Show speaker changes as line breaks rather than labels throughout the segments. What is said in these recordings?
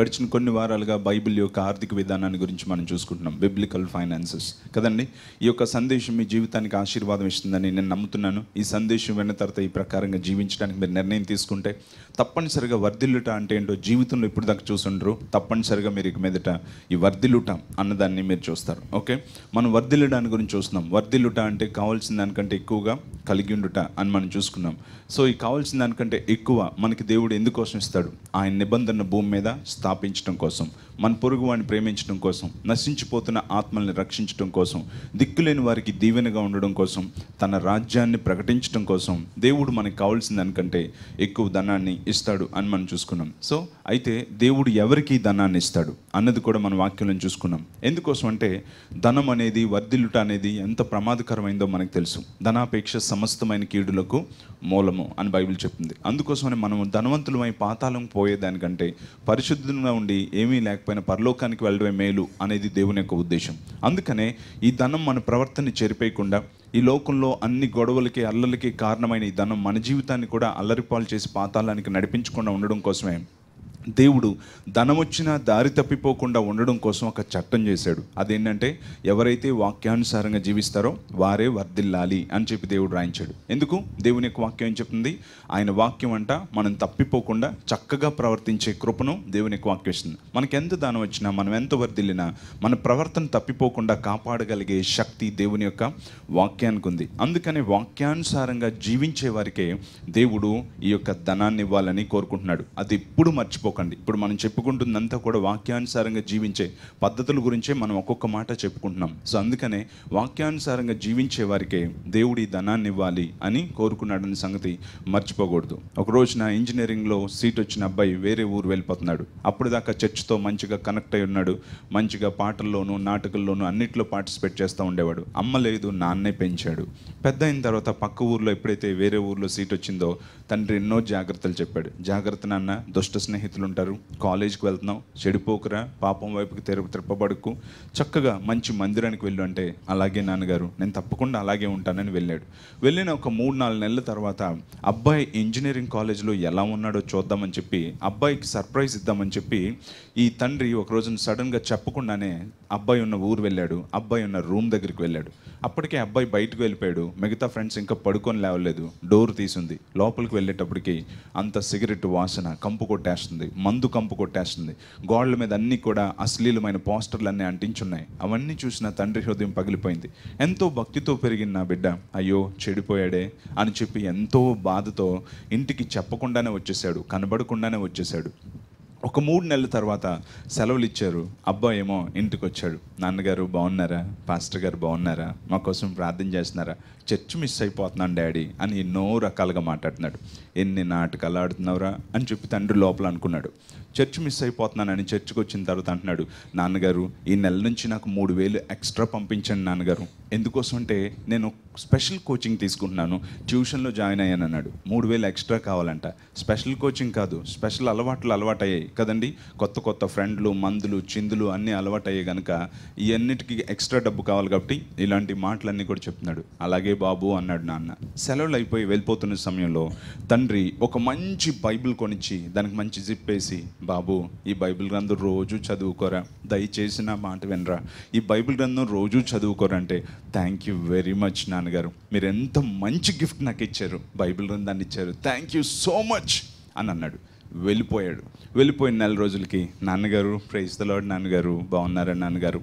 గడిచిన కొన్ని వారాలుగా బైబిల్ యొక్క ఆర్థిక విధానాన్ని గురించి మనం చూసుకుంటున్నాం, బిబ్లికల్ ఫైనాన్సెస్ కదండి. ఈ యొక్క సందేశం మీ జీవితానికి ఆశీర్వాదం ఇస్తుందని నేను నమ్ముతున్నాను. ఈ సందేశం విన్న తర్వాత ఈ ప్రకారంగా జీవించడానికి మీరు నిర్ణయం తీసుకుంటే తప్పనిసరిగా వర్ధిల్లుట అంటే ఏంటో జీవితంలో ఇప్పుడు దాకా చూసుండ్రు. తప్పనిసరిగా మీరు ఇక మీదట ఈ వర్ధిల్లుట అన్నదాన్ని మీరు చూస్తారు. ఓకే, మనం వర్ధిల్లడాన్ని గురించి చూస్తున్నాం. వర్ధిల్లుట అంటే కావాల్సిన దానికంటే ఎక్కువగా కలిగి ఉండుట అని మనం చూసుకున్నాం. సో ఈ కావాల్సిన దానికంటే ఎక్కువ మనకి దేవుడు ఎందుకోసం ఇస్తాడు? ఆయన నిబంధన భూమి మీద స్థాపించడం కోసం, మన పొరుగు వాడిని ప్రేమించడం కోసం, నశించిపోతున్న ఆత్మల్ని రక్షించడం కోసం, దిక్కులేని వారికి దీవెనగా ఉండడం కోసం, తన రాజ్యాన్ని ప్రకటించడం కోసం దేవుడు మనకి కావాల్సిన దానికంటే ఎక్కువ ధనాన్ని ఇస్తాడు అని మనం చూసుకున్నాం. సో అయితే దేవుడు ఎవరికి ధనాన్ని ఇస్తాడు అన్నది కూడా మన వాక్యంలో చూసుకున్నాం. ఎందుకోసం అంటే ధనం అనేది, వర్ధిల్లుట అనేది ఎంత ప్రమాదకరమైందో మనకు తెలుసు. ధనాపేక్ష సమస్తమైన కీడులకు మూలము అని బైబిల్ చెప్తుంది. అందుకోసమని మనం ధనవంతులమై పాతాళం పోయేదానికంటే పరిశుద్ధంగా ఉండి ఏమీ లేకపోయినా పరలోకానికి వెళ్ళడమే మేలు అనేది దేవుని యొక్క ఉద్దేశం. అందుకనే ఈ ధనం మన ప్రవర్తనని చెరిపేయకుండా, ఈ లోకంలో అన్ని గొడవలకి అల్లలకి కారణమైన ఈ ధనం మన జీవితాన్ని కూడా అల్లరిపాలు చేసి పాతాళానికి నడిపించకుండా ఉండడం కోసమే దేవుడు ధనం వచ్చినా దారి తప్పిపోకుండా ఉండడం కోసం ఒక చట్టం చేశాడు. అదేంటంటే ఎవరైతే వాక్యానుసారంగా జీవిస్తారో వారే వర్ధిల్లాలి అని చెప్పి దేవుడు రాయించాడు. ఎందుకు? దేవుని యొక్క వాక్యం ఏం చెప్తుంది? ఆయన వాక్యం అంట మనం తప్పిపోకుండా చక్కగా ప్రవర్తించే కృపను దేవుని యొక్క వాక్యం ఇస్తుంది. మనకి ఎంత దానం వచ్చినా, మనం ఎంత వర్ధిల్లినా మన ప్రవర్తన తప్పిపోకుండా కాపాడగలిగే శక్తి దేవుని యొక్క వాక్యానికి ఉంది. అందుకని వాక్యానుసారంగా జీవించే వారికే దేవుడు ఈ యొక్క ధనాన్ని ఇవ్వాలని కోరుకుంటున్నాడు. అది ఎప్పుడు మర్చిపో. ఇప్పుడు మనం చెప్పుకుంటుందంతా కూడా వాక్యానుసారంగా జీవించే పద్ధతుల గురించే మనం ఒక్కొక్క మాట చెప్పుకుంటున్నాం. సో అందుకనే వాక్యానుసారంగా జీవించే వారికే దేవుడు ఈ ధనాన్ని ఇవ్వాలి అని కోరుకున్నాడని సంగతి మర్చిపోకూడదు. ఒక రోజున ఇంజనీరింగ్లో సీట్ వచ్చిన అబ్బాయి వేరే ఊరు వెళ్ళిపోతున్నాడు. అప్పుడు దాకా చర్చ్తో మంచిగా కనెక్ట్ అయి ఉన్నాడు. మంచిగా పాటల్లోనూ నాటకల్లోనూ అన్నిట్లో పార్టిసిపేట్ చేస్తూ ఉండేవాడు. అమ్మ లేదు, నాన్నే పెంచాడు. పెద్ద అయిన తర్వాత పక్క ఊర్లో ఎప్పుడైతే వేరే ఊర్లో సీట్ వచ్చిందో తండ్రి ఎన్నో జాగ్రత్తలు చెప్పాడు. జాగ్రత్త నాన్న, దుష్ట స్నేహితులు ఉంటారు, కాలేజీకి వెళ్తున్నావు, చెడిపోకురా, పాపం వైపుకి తిప్పబడుకు, చక్కగా మంచి మందిరానికి వెళ్ళు అంటే అలాగే నాన్నగారు, నేను తప్పకుండా అలాగే ఉంటానని వెళ్ళాడు. వెళ్ళిన ఒక 3-4 నెలల తర్వాత అబ్బాయి ఇంజనీరింగ్ కాలేజీలో ఎలా ఉన్నాడో చూద్దామని చెప్పి, అబ్బాయికి సర్ప్రైజ్ ఇద్దామని చెప్పి ఈ తండ్రి ఒక రోజున సడన్గా చెప్పకుండానే అబ్బాయి ఉన్న ఊరు వెళ్ళాడు. అబ్బాయి ఉన్న రూమ్ దగ్గరికి వెళ్ళాడు. అప్పటికే అబ్బాయి బయటకు వెళ్ళిపోయాడు. మిగతా ఫ్రెండ్స్ ఇంకా పడుకొని లేవలేదు. డోర్ తీసుంది. లోపలికి వెళ్ళేటప్పటికి అంత సిగరెట్ వాసన కంపు కొట్టేస్తుంది, మందు కంపు కొట్టేస్తుంది. గోడల మీద అన్నీ కూడా అశ్లీలమైన పోస్టర్లు అన్నీ అంటించున్నాయి. అవన్నీ చూసిన తండ్రి హృదయం పగిలిపోయింది. ఎంతో భక్తితో పెరిగిన నా బిడ్డ అయ్యో చెడిపోయాడే అని చెప్పి ఎంతో బాధతో ఇంటికి చెప్పకుండానే వచ్చేసాడు, కనబడకుండానే వచ్చేసాడు. ఒక 3 నెలల తర్వాత సెలవులు ఇచ్చారు. అబ్బాయి ఏమో ఇంటికి వచ్చాడు. నాన్నగారు బాగున్నారా? పాస్టర్ గారు బాగున్నారా? మా కోసం ప్రార్థన చేస్తున్నారా? చర్చ్ మిస్ అయిపోతున్నాను డాడీ అని ఎన్నో రకాలుగా మాట్లాడుతున్నాడు. ఎన్ని నాటకాలు ఆడుతున్నావురా అని చెప్పి తండ్రి లోపల అనుకున్నాడు. చర్చ్ మిస్ అయిపోతున్నానని చర్చ్కి వచ్చిన తర్వాత అంటున్నాడు, నాన్నగారు ఈ నెల నుంచి నాకు 3,000 ఎక్స్ట్రా పంపించండి నాన్నగారు. ఎందుకోసం అంటే నేను స్పెషల్ కోచింగ్ తీసుకుంటున్నాను, ట్యూషన్లో జాయిన్ అయ్యాను అన్నాడు. 3,000 ఎక్స్ట్రా కావాలంట. స్పెషల్ కోచింగ్ కాదు, స్పెషల్ అలవాటయ్యాయి కదండి. కొత్త కొత్త ఫ్రెండ్లు, మందులు, చిందులు అన్నీ అలవాటయ్యాయి కనుక ఇవన్నిటికీ ఎక్స్ట్రా డబ్బు కావాలి కాబట్టి ఇలాంటి మాటలన్నీ కూడా చెప్తున్నాడు. అలాగే బాబు అన్నాడు నాన్న. సెలవులు అయిపోయి వెళ్ళిపోతున్న సమయంలో తండ్రి ఒక మంచి బైబిల్ కొనిచ్చి దానికి మంచి జిప్ వేసి, బాబు ఈ బైబిల్ గ్రంథం రోజు చదువుకోరా, దయచేసి నా మాట వినరా, ఈ బైబిల్ గ్రంథం రోజు చదువుకోరా అంటే, థ్యాంక్ యూ వెరీ మచ్ నాన్నగారు, మీరు ఎంత మంచి గిఫ్ట్ నాకు ఇచ్చారు, బైబిల్ గ్రంథాన్ని ఇచ్చారు, థ్యాంక్ యూ సో మచ్ అని అన్నాడు. వెళ్ళిపోయాడు. వెళ్ళిపోయిన 4 రోజులకి నాన్నగారు ప్రైజ్ ది లార్డ్ నాన్నగారు బాగున్నారా నాన్నగారు,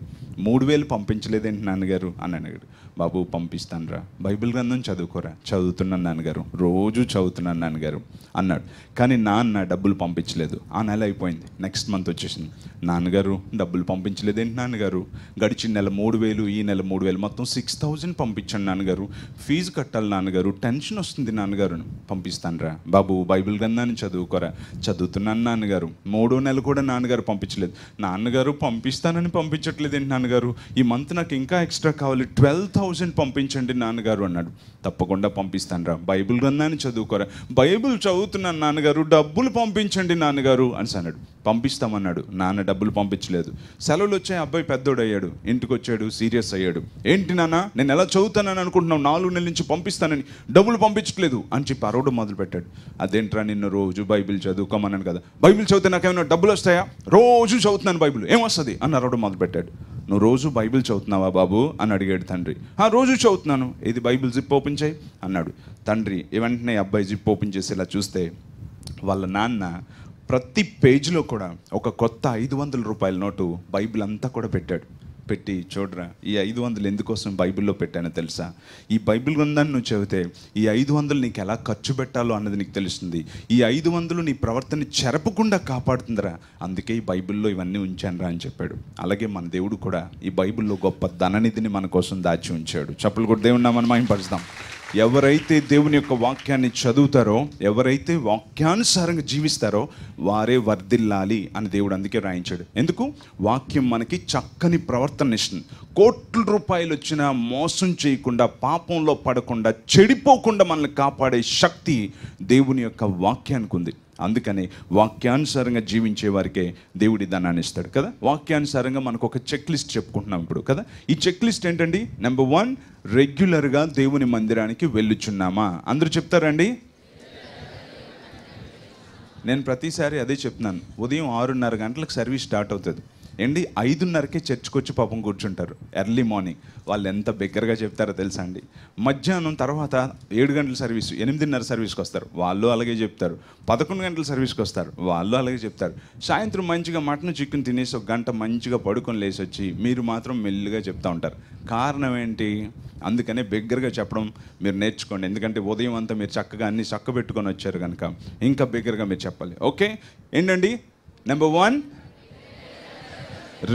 3,000 పంపించలేదేంటి నాన్నగారు అని అడిగాడు. బాబు పంపిస్తానురా, బైబిల్ గ్రంథం చదువుకోరా. చదువుతున్నాను నాన్నగారు, రోజు చదువుతున్నాను నాన్నగారు అన్నాడు. కానీ నాన్న డబ్బులు పంపించలేదు. ఆ నెల అయిపోయింది, నెక్స్ట్ మంత్ వచ్చేసింది. నాన్నగారు డబ్బులు పంపించలేదేంటి నాన్నగారు, గడిచిన నెల 3,000, ఈ నెల 3,000, మొత్తం 6,000 పంపించండి నాన్నగారు, ఫీజు కట్టాలి నాన్నగారు, టెన్షన్ వస్తుంది నాన్నగారు. పంపిస్తానురా బాబు, బైబిల్ గ్రంథాన్ని చదువుకోరా. చదువుతున్నాను నాన్నగారు. 3వ నెల కూడా నాన్నగారు పంపించలేదు. నాన్నగారు పంపిస్తానని పంపించట్లేదేంటి నాన్నగారు, ఈ మంత్ నాకు ఇంకా ఎక్స్ట్రా కావాలి, 12,000 1000 పంపించండి నాన్నగారు అన్నాడు. తప్పకుండా పంపిస్తాను రా, బైబిల్ గ్రంథాన్ని చదువుకోరా. బైబిల్ చదువుతున్నాను నాన్నగారు, డబ్బులు పంపించండి నాన్నగారు అని అన్నాడు. పంపిస్తామన్నాడు. నాన్న డబ్బులు పంపించలేదు. సెలవులు వచ్చాయి, అబ్బాయి పెద్దోడయ్యాడు, ఇంటికి వచ్చాడు, సీరియస్ అయ్యాడు. ఏంటి నాన్న, నేను ఎలా చదువుతానని అనుకుంటున్నావు, 4 నెలల నుంచి పంపిస్తానని డబ్బులు పంపించట్లేదు అని చెప్పి అరవడం మొదలుపెట్టాడు. అదేంట్రా, నిన్ను రోజు బైబిల్ చదువుకోమన్నాను కదా, బైబిల్ చదివితే నాకేమైనా డబ్బులు వస్తాయా, రోజు చదువుతున్నాను బైబిల్, ఏమొస్తుంది అని అరవడం మొదలుపెట్టాడు. నువ్వు రోజు బైబిల్ చదువుతున్నావా బాబు అని అడిగాడు తండ్రి. రోజు చదువుతున్నాను. ఇది బైబిల్ జిప్ ఓపెన్ చేయి అన్నాడు తండ్రి. వెంటనే అబ్బాయి జిప్ ఓపెన్ చేసి ఇలా చూస్తే వాళ్ళ నాన్న ప్రతి పేజీలో కూడా ఒక కొత్త 500 రూపాయల నోటు బైబిల్ అంతా కూడా పెట్టి చూడరా, ఈ 500 ఎందుకోసం బైబిల్లో పెట్టానో తెలుసా, ఈ బైబిల్ గ్రంథాన్ని నువ్వు చదివితే ఈ 500 నీకు ఎలా ఖర్చు పెట్టాలో అన్నది నీకు తెలుస్తుంది. ఈ 500 నీ ప్రవర్తన చెరపకుండా కాపాడుతుందిరా, అందుకే ఈ బైబిల్లో ఇవన్నీ ఉంచానురా అని చెప్పాడు. అలాగే మన దేవుడు కూడా ఈ బైబిల్లో గొప్ప ధననిధిని మన కోసం దాచి ఉంచాడు. చప్పలు కూడా దేవుడిని మనం మహిమపరుస్తాం. ఎవరైతే దేవుని యొక్క వాక్యాన్ని చదువుతారో, ఎవరైతే వాక్యానుసారంగా జీవిస్తారో వారే వర్ధిల్లాలి అని దేవుడు అందుకే రాయించాడు. ఎందుకు? వాక్యం మనకి చక్కని ప్రవర్తన ఇస్తుంది. కోట్ల రూపాయలు వచ్చినా మోసం చేయకుండా, పాపంలో పడకుండా, చెడిపోకుండా మనల్ని కాపాడే శక్తి దేవుని యొక్క వాక్యానికి ఉంది. అందుకని వాక్యానుసారంగా జీవించే వారికే దేవుడి ధనాన్ని ఇస్తాడు కదా. వాక్యానుసారంగా మనకు ఒక చెక్ లిస్ట్ చెప్పుకుంటున్నాం ఇప్పుడు కదా. ఈ చెక్ లిస్ట్ ఏంటండి? నెంబర్ 1, రెగ్యులర్గా దేవుని మందిరానికి వెళ్ళుచున్నామా? అందరూ చెప్తారండి. నేను ప్రతిసారి అదే చెప్తున్నాను. ఉదయం 6:30 గంటలకు సర్వీస్ స్టార్ట్ అవుతుంది ఏంటి, 5:30కే చర్చ్కి వచ్చి పాపం కూర్చుంటారు ఎర్లీ మార్నింగ్. వాళ్ళు ఎంత బిగ్గరగా చెప్తారో తెలుసా అండి. మధ్యాహ్నం తర్వాత 7 గంటల సర్వీసు, 8:30 సర్వీస్కి వస్తారు, వాళ్ళు అలాగే చెప్తారు. 11 గంటల సర్వీస్కి వస్తారు, వాళ్ళు అలాగే చెప్తారు. సాయంత్రం మంచిగా మటన్ చికెన్ తినేసి 1 గంట మంచిగా పడుకొని లేసి వచ్చి మీరు మాత్రం మెల్లిగా చెప్తూ ఉంటారు. కారణం ఏంటి? అందుకనే బిగ్గరగా చెప్పడం మీరు నేర్చుకోండి. ఎందుకంటే ఉదయం అంతా మీరు చక్కగా అన్ని చక్క పెట్టుకొని వచ్చారు కనుక ఇంకా బిగ్గరగా మీరు చెప్పాలి. ఓకే ఏంటండి? నెంబర్ 1,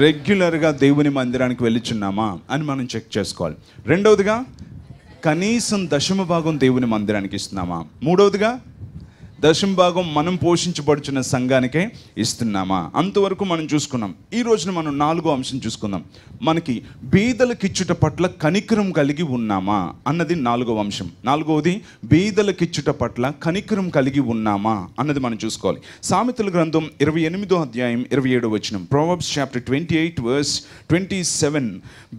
రెగ్యులర్గా దేవుని మందిరానికి వెళ్ళుచున్నామా అని మనం చెక్ చేసుకోవాలి. రెండవదిగా, కనీసం 10వ భాగం దేవుని మందిరానికి ఇస్తున్నామా? మూడవదిగా, 10వ భాగం మనం పోషించబడుచున్న సంఘానికే ఇస్తున్నామా? అంతవరకు మనం చూసుకున్నాం. ఈ రోజున మనం 4వ అంశం చూసుకుందాం. మనకి బీదలకిచ్చుట పట్ల కనికరం కలిగి ఉన్నామా అన్నది 4వ అంశం. 4వది, బీదలకిచ్చుట పట్ల కనికరం కలిగి ఉన్నామా అన్నది మనం చూసుకోవాలి. సామెతల గ్రంథం 28వ అధ్యాయం 27వ వచనం, ప్రొవర్బ్స్ చాప్టర్ 28 వర్స్ 27,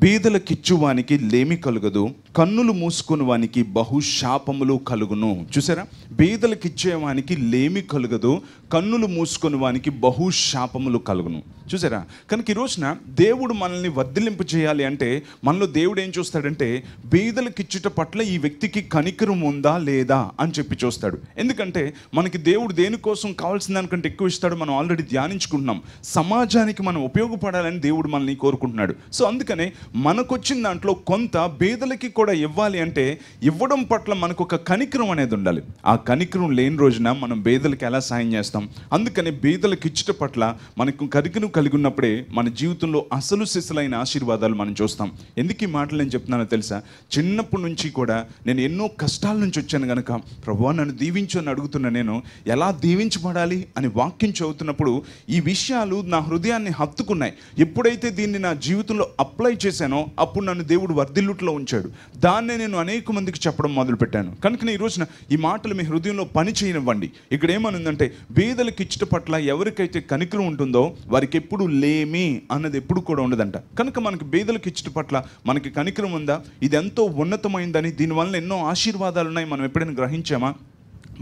బీదలకిచ్చువానికి లేమి కలుగదు, కన్నులు మూసుకుని వానికి బహుశాపములు కలుగును. చూసారా? బీదలకిచ్చేవానికి లేమి కలుగదు, కన్నులు మూసుకొని వానికి బహుశాపములు కలుగును. చూసారా? కనుక ఈ రోజున దేవుడు మనల్ని వర్ధిల్లింపు చేయాలి అంటే మనలో దేవుడు ఏం చూస్తాడంటే, బీదలకిచ్చుట పట్ల ఈ వ్యక్తికి కనికరం ఉందా లేదా అని చెప్పి చూస్తాడు. ఎందుకంటే మనకి దేవుడు దేనికోసం కావాల్సిన దానికంటే ఎక్కువ ఇస్తాడు. మనం ఆల్రెడీ ధ్యానించుకుంటున్నాం. సమాజానికి మనం ఉపయోగపడాలని దేవుడు మనల్ని కోరుకుంటున్నాడు. సో అందుకనే మనకొచ్చిన దాంట్లో కొంత బీదలకి కూడా ఇవ్వాలి అంటే ఇవ్వడం పట్ల మనకు ఒక కనికరం అనేది ఉండాలి. ఆ కనికరం లేని రోజున మనం బీదలకి ఎలా సాయం చేస్తాం? అందుకని బీదలకి ఇచ్చుట పట్ల మనకు కనికరం కలిగి ఉన్నప్పుడే మన జీవితంలో అసలు సిసలైన ఆశీర్వాదాలు మనం చూస్తాం. ఎందుకు ఈ మాటలు నేను చెప్తున్నానో తెలుసా? చిన్నప్పటి నుంచి కూడా నేను ఎన్నో కష్టాల నుంచి వచ్చాను కనుక ప్రభువా నన్ను దీవించు అని అడుగుతున్నా. నేను ఎలా దీవించబడాలి అని వాక్యం చదువుతున్నప్పుడు ఈ విషయాలు నా హృదయాన్ని హత్తుకున్నాయి. ఎప్పుడైతే దీన్ని నా జీవితంలో అప్లై చేశానో అప్పుడు నన్ను దేవుడు వర్ధిల్లుట్లో ఉంచాడు. దాన్నే నేను అనేక మందికి చెప్పడం మొదలుపెట్టాను. కనుక ఈ రోజున ఈ మాటలు మీ హృదయంలో పని చేయనివ్వండి. ఇక్కడ ఏమనుందంటే, బీదలకి ఇచ్చట పట్ల ఎవరికైతే కనికరం ఉంటుందో వారికి ఎప్పుడు లేమి అన్నది ఎప్పుడు కూడా ఉండదంట. కనుక మనకి బీదలకి ఇచ్చట పట్ల మనకి కనికరం ఉందా? ఇది ఎంతో ఉన్నతమైందని, దీనివల్ల ఎన్నో ఆశీర్వాదాలు ఉన్నాయి. మనం ఎప్పుడైనా గ్రహించామా?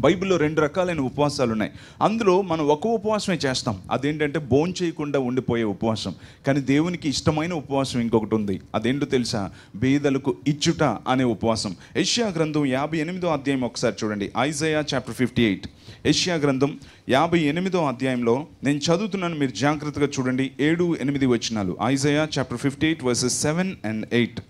బైబిల్లో 2 రకాలైన ఉపవాసాలు ఉన్నాయి. అందులో మనం ఒక ఉపవాసమే చేస్తాం. అదేంటంటే భోజనం చేయకుండా ఉండిపోయే ఉపవాసం. కానీ దేవునికి ఇష్టమైన ఉపవాసం ఇంకొకటి ఉంది. అదేంటో తెలుసా? బీదలకు ఇచ్చుట అనే ఉపవాసం. యెషయా గ్రంథం 58వ అధ్యాయం ఒకసారి చూడండి. Isaiah chapter 58. యెషయా గ్రంథం 58వ అధ్యాయంలో నేను చదువుతున్నాను, మీరు జాగ్రత్తగా చూడండి. 7-8 వచనాలు. Isaiah chapter 58 versus 7 and 8.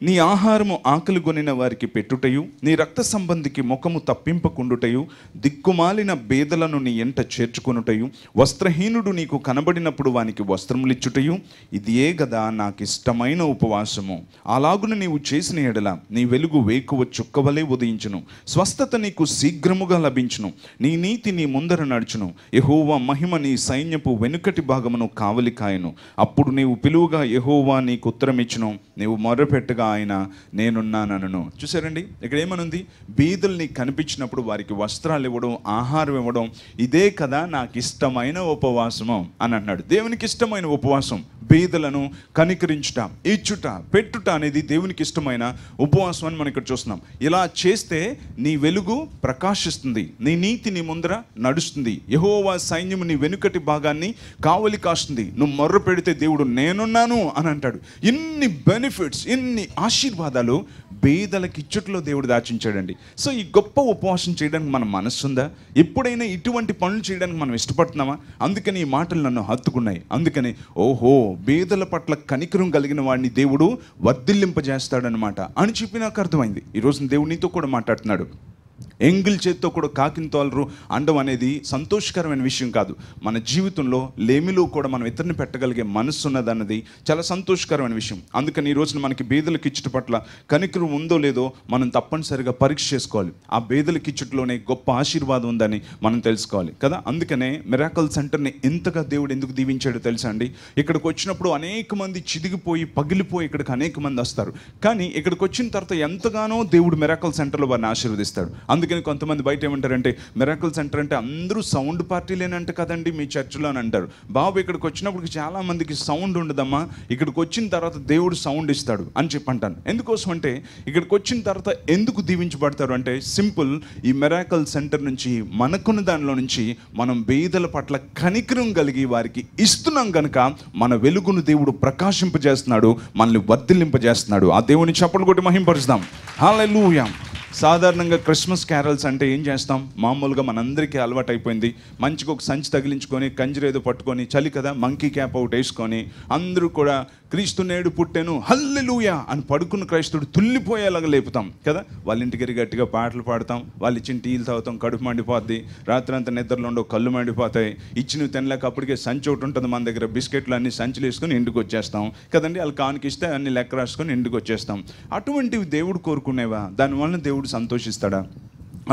నీ ఆహారము ఆకలి కొనిన వారికి పెట్టుటయు, నీ రక్త సంబంధికి ముఖము తప్పింపకుండుటయు, దిక్కుమాలిన బేదలను నీ ఎంట చేర్చుకొనుటయు, వస్త్రహీనుడు నీకు కనబడినప్పుడు వానికి వస్త్రములిచ్చుటయు, ఇదియే గదా నాకు ఇష్టమైన ఉపవాసము. అలాగున నీవు చేసిన ఎడల నీ వెలుగు వేకువ చుక్కవలే ఉదయించును, స్వస్థత నీకు శీఘ్రముగా లభించును, నీ నీతి నీ ముందర నడుచును, యెహోవా మహిమ నీ సైన్యపు వెనుకటి భాగమును కావలి కాయను. అప్పుడు నీవు పిలువగా యెహోవా నీకు ఉత్తరమిచ్చును, నీవు మొర్రపెట్టగా ఆయన నేనున్నానను. చూసారండి, ఇక్కడ ఏమనుంది? బీదల్ని కనిపించినప్పుడు వారికి వస్త్రాలు ఇవ్వడం, ఆహారం ఇవ్వడం, ఇదే కదా నాకు ఇష్టమైన ఉపవాసము అని అన్నాడు. దేవునికి ఇష్టమైన ఉపవాసం బీదలను కనికరించుట, ఇచ్చుట, పెట్టుట అనేది దేవునికి ఇష్టమైన ఉపవాసం అని మనం ఇక్కడ చూస్తున్నాం. ఇలా చేస్తే నీ వెలుగు ప్రకాశిస్తుంది, నీ నీతి నీ ముందర నడుస్తుంది, యెహోవా సైన్యము నీ వెనుకటి భాగాన్ని కావలి కాస్తుంది, నువ్వు మొర్ర పెడితే దేవుడు నేనున్నాను అని అంటాడు. ఇన్ని బెనిఫిట్స్, ఇన్ని ఆశీర్వాదాలు బీదలకి ఇచ్చుట్లో దేవుడు దాచించాడండి. సో ఈ గొప్ప ఉపవాసం చేయడానికి మన మనస్సు ఉందా? ఎప్పుడైనా ఇటువంటి పనులు చేయడానికి మనం ఇష్టపడుతున్నామా? అందుకని ఈ మాటలు నన్ను హత్తుకున్నాయి. అందుకని ఓహో, బీదల పట్ల కనికరం కలిగిన వాడిని దేవుడు వర్ధిల్లింపజేస్తాడనమాట అని చెప్పి నాకు అర్థమైంది. ఈరోజు దేవుడు నీతో కూడా మాట్లాడుతున్నాడు. ఎంగిల్ చేత్తో కూడా కాకిని తోలరు అండం అనేది సంతోషకరమైన విషయం కాదు. మన జీవితంలో లేమిలో కూడా మనం ఇతరుని పెట్టగలిగే మనస్సు ఉన్నదన్నది చాలా సంతోషకరమైన విషయం. అందుకని ఈ రోజున మనకి బీదలకి ఇచ్చుట పట్ల కనికరం ఉందో లేదో మనం తప్పనిసరిగా పరీక్ష చేసుకోవాలి. ఆ బీదలకి ఇచ్చుటలోనే గొప్ప ఆశీర్వాదం ఉందని మనం తెలుసుకోవాలి కదా. అందుకనే మిరాకల్ సెంటర్ని ఎంతగా దేవుడు ఎందుకు దీవించాడో తెలుసా అండి? ఇక్కడికి వచ్చినప్పుడు అనేక మంది చిదిగిపోయి పగిలిపోయి ఇక్కడికి అనేక మంది వస్తారు. కానీ ఇక్కడికి వచ్చిన తర్వాత ఎంతగానో దేవుడు మిరాకల్ సెంటర్లో వారిని ఆశీర్వదిస్తాడు. అందుకని కొంతమంది బయట ఏమంటారంటే, మిరాకల్ సెంటర్ అంటే అందరూ సౌండ్ పార్టీలేనంట కదండి మీ చర్చిలో అని అంటారు. బాబు, ఇక్కడికి వచ్చినప్పుడు చాలా మందికి సౌండ్ ఉండదమ్మా, ఇక్కడికి వచ్చిన తర్వాత దేవుడు సౌండ్ ఇస్తాడు అని చెప్పి అంటాను. ఎందుకోసం అంటే, ఇక్కడికి వచ్చిన తర్వాత ఎందుకు దీవించబడతారు అంటే సింపుల్, ఈ మిరాకల్ సెంటర్ నుంచి మనకున్న దానిలో నుంచి మనం బీదల పట్ల కనికరం కలిగి వారికి ఇస్తున్నాం కనుక మన వెలుగును దేవుడు ప్రకాశింపజేస్తున్నాడు, మనల్ని వర్ధిల్లింపజేస్తున్నాడు. ఆ దేవుని చప్పట్లు కొట్టి మహింపరుస్తాం. హల్లెలూయా. సాధారణంగా క్రిస్మస్ క్యారల్స్ అంటే ఏం చేస్తాం? మామూలుగా మనందరికీ అలవాటు అయిపోయింది. మంచిగా ఒక సంచి తగిలించుకొని, కంజరేదో పట్టుకొని, చలి కదా మంకీ క్యాప్ ఒకటి వేసుకొని, అందరూ కూడా క్రీస్తు నేడు పుట్టెను హల్లెలూయా అని పడుకున్న క్రైస్తవుడు తుల్లిపోయేలాగా లేపుతాం కదా. వాళ్ళ ఇంటికి గట్టిగా పాటలు పాడతాం, వాళ్ళు ఇచ్చిన టీలు తాగుతాం, కడుపు మండిపోద్ది, రాత్రి అంతా నిద్రలో ఉండవు, కళ్ళు మండిపోతాయి, ఇచ్చినవి తినలేక అప్పటికే సంచి ఒకటి ఉంటుంది మన దగ్గర, బిస్కెట్లు అన్ని సంచులు వేసుకొని ఇంటికి వచ్చేస్తాం కదండి. వాళ్ళు కానికిస్తే అన్ని లెక్క రాసుకొని ఇంటికి వచ్చేస్తాం. అటువంటివి దేవుడు కోరుకునేవా? దానివల్ల దేవుడు సంతోషిస్తాడా?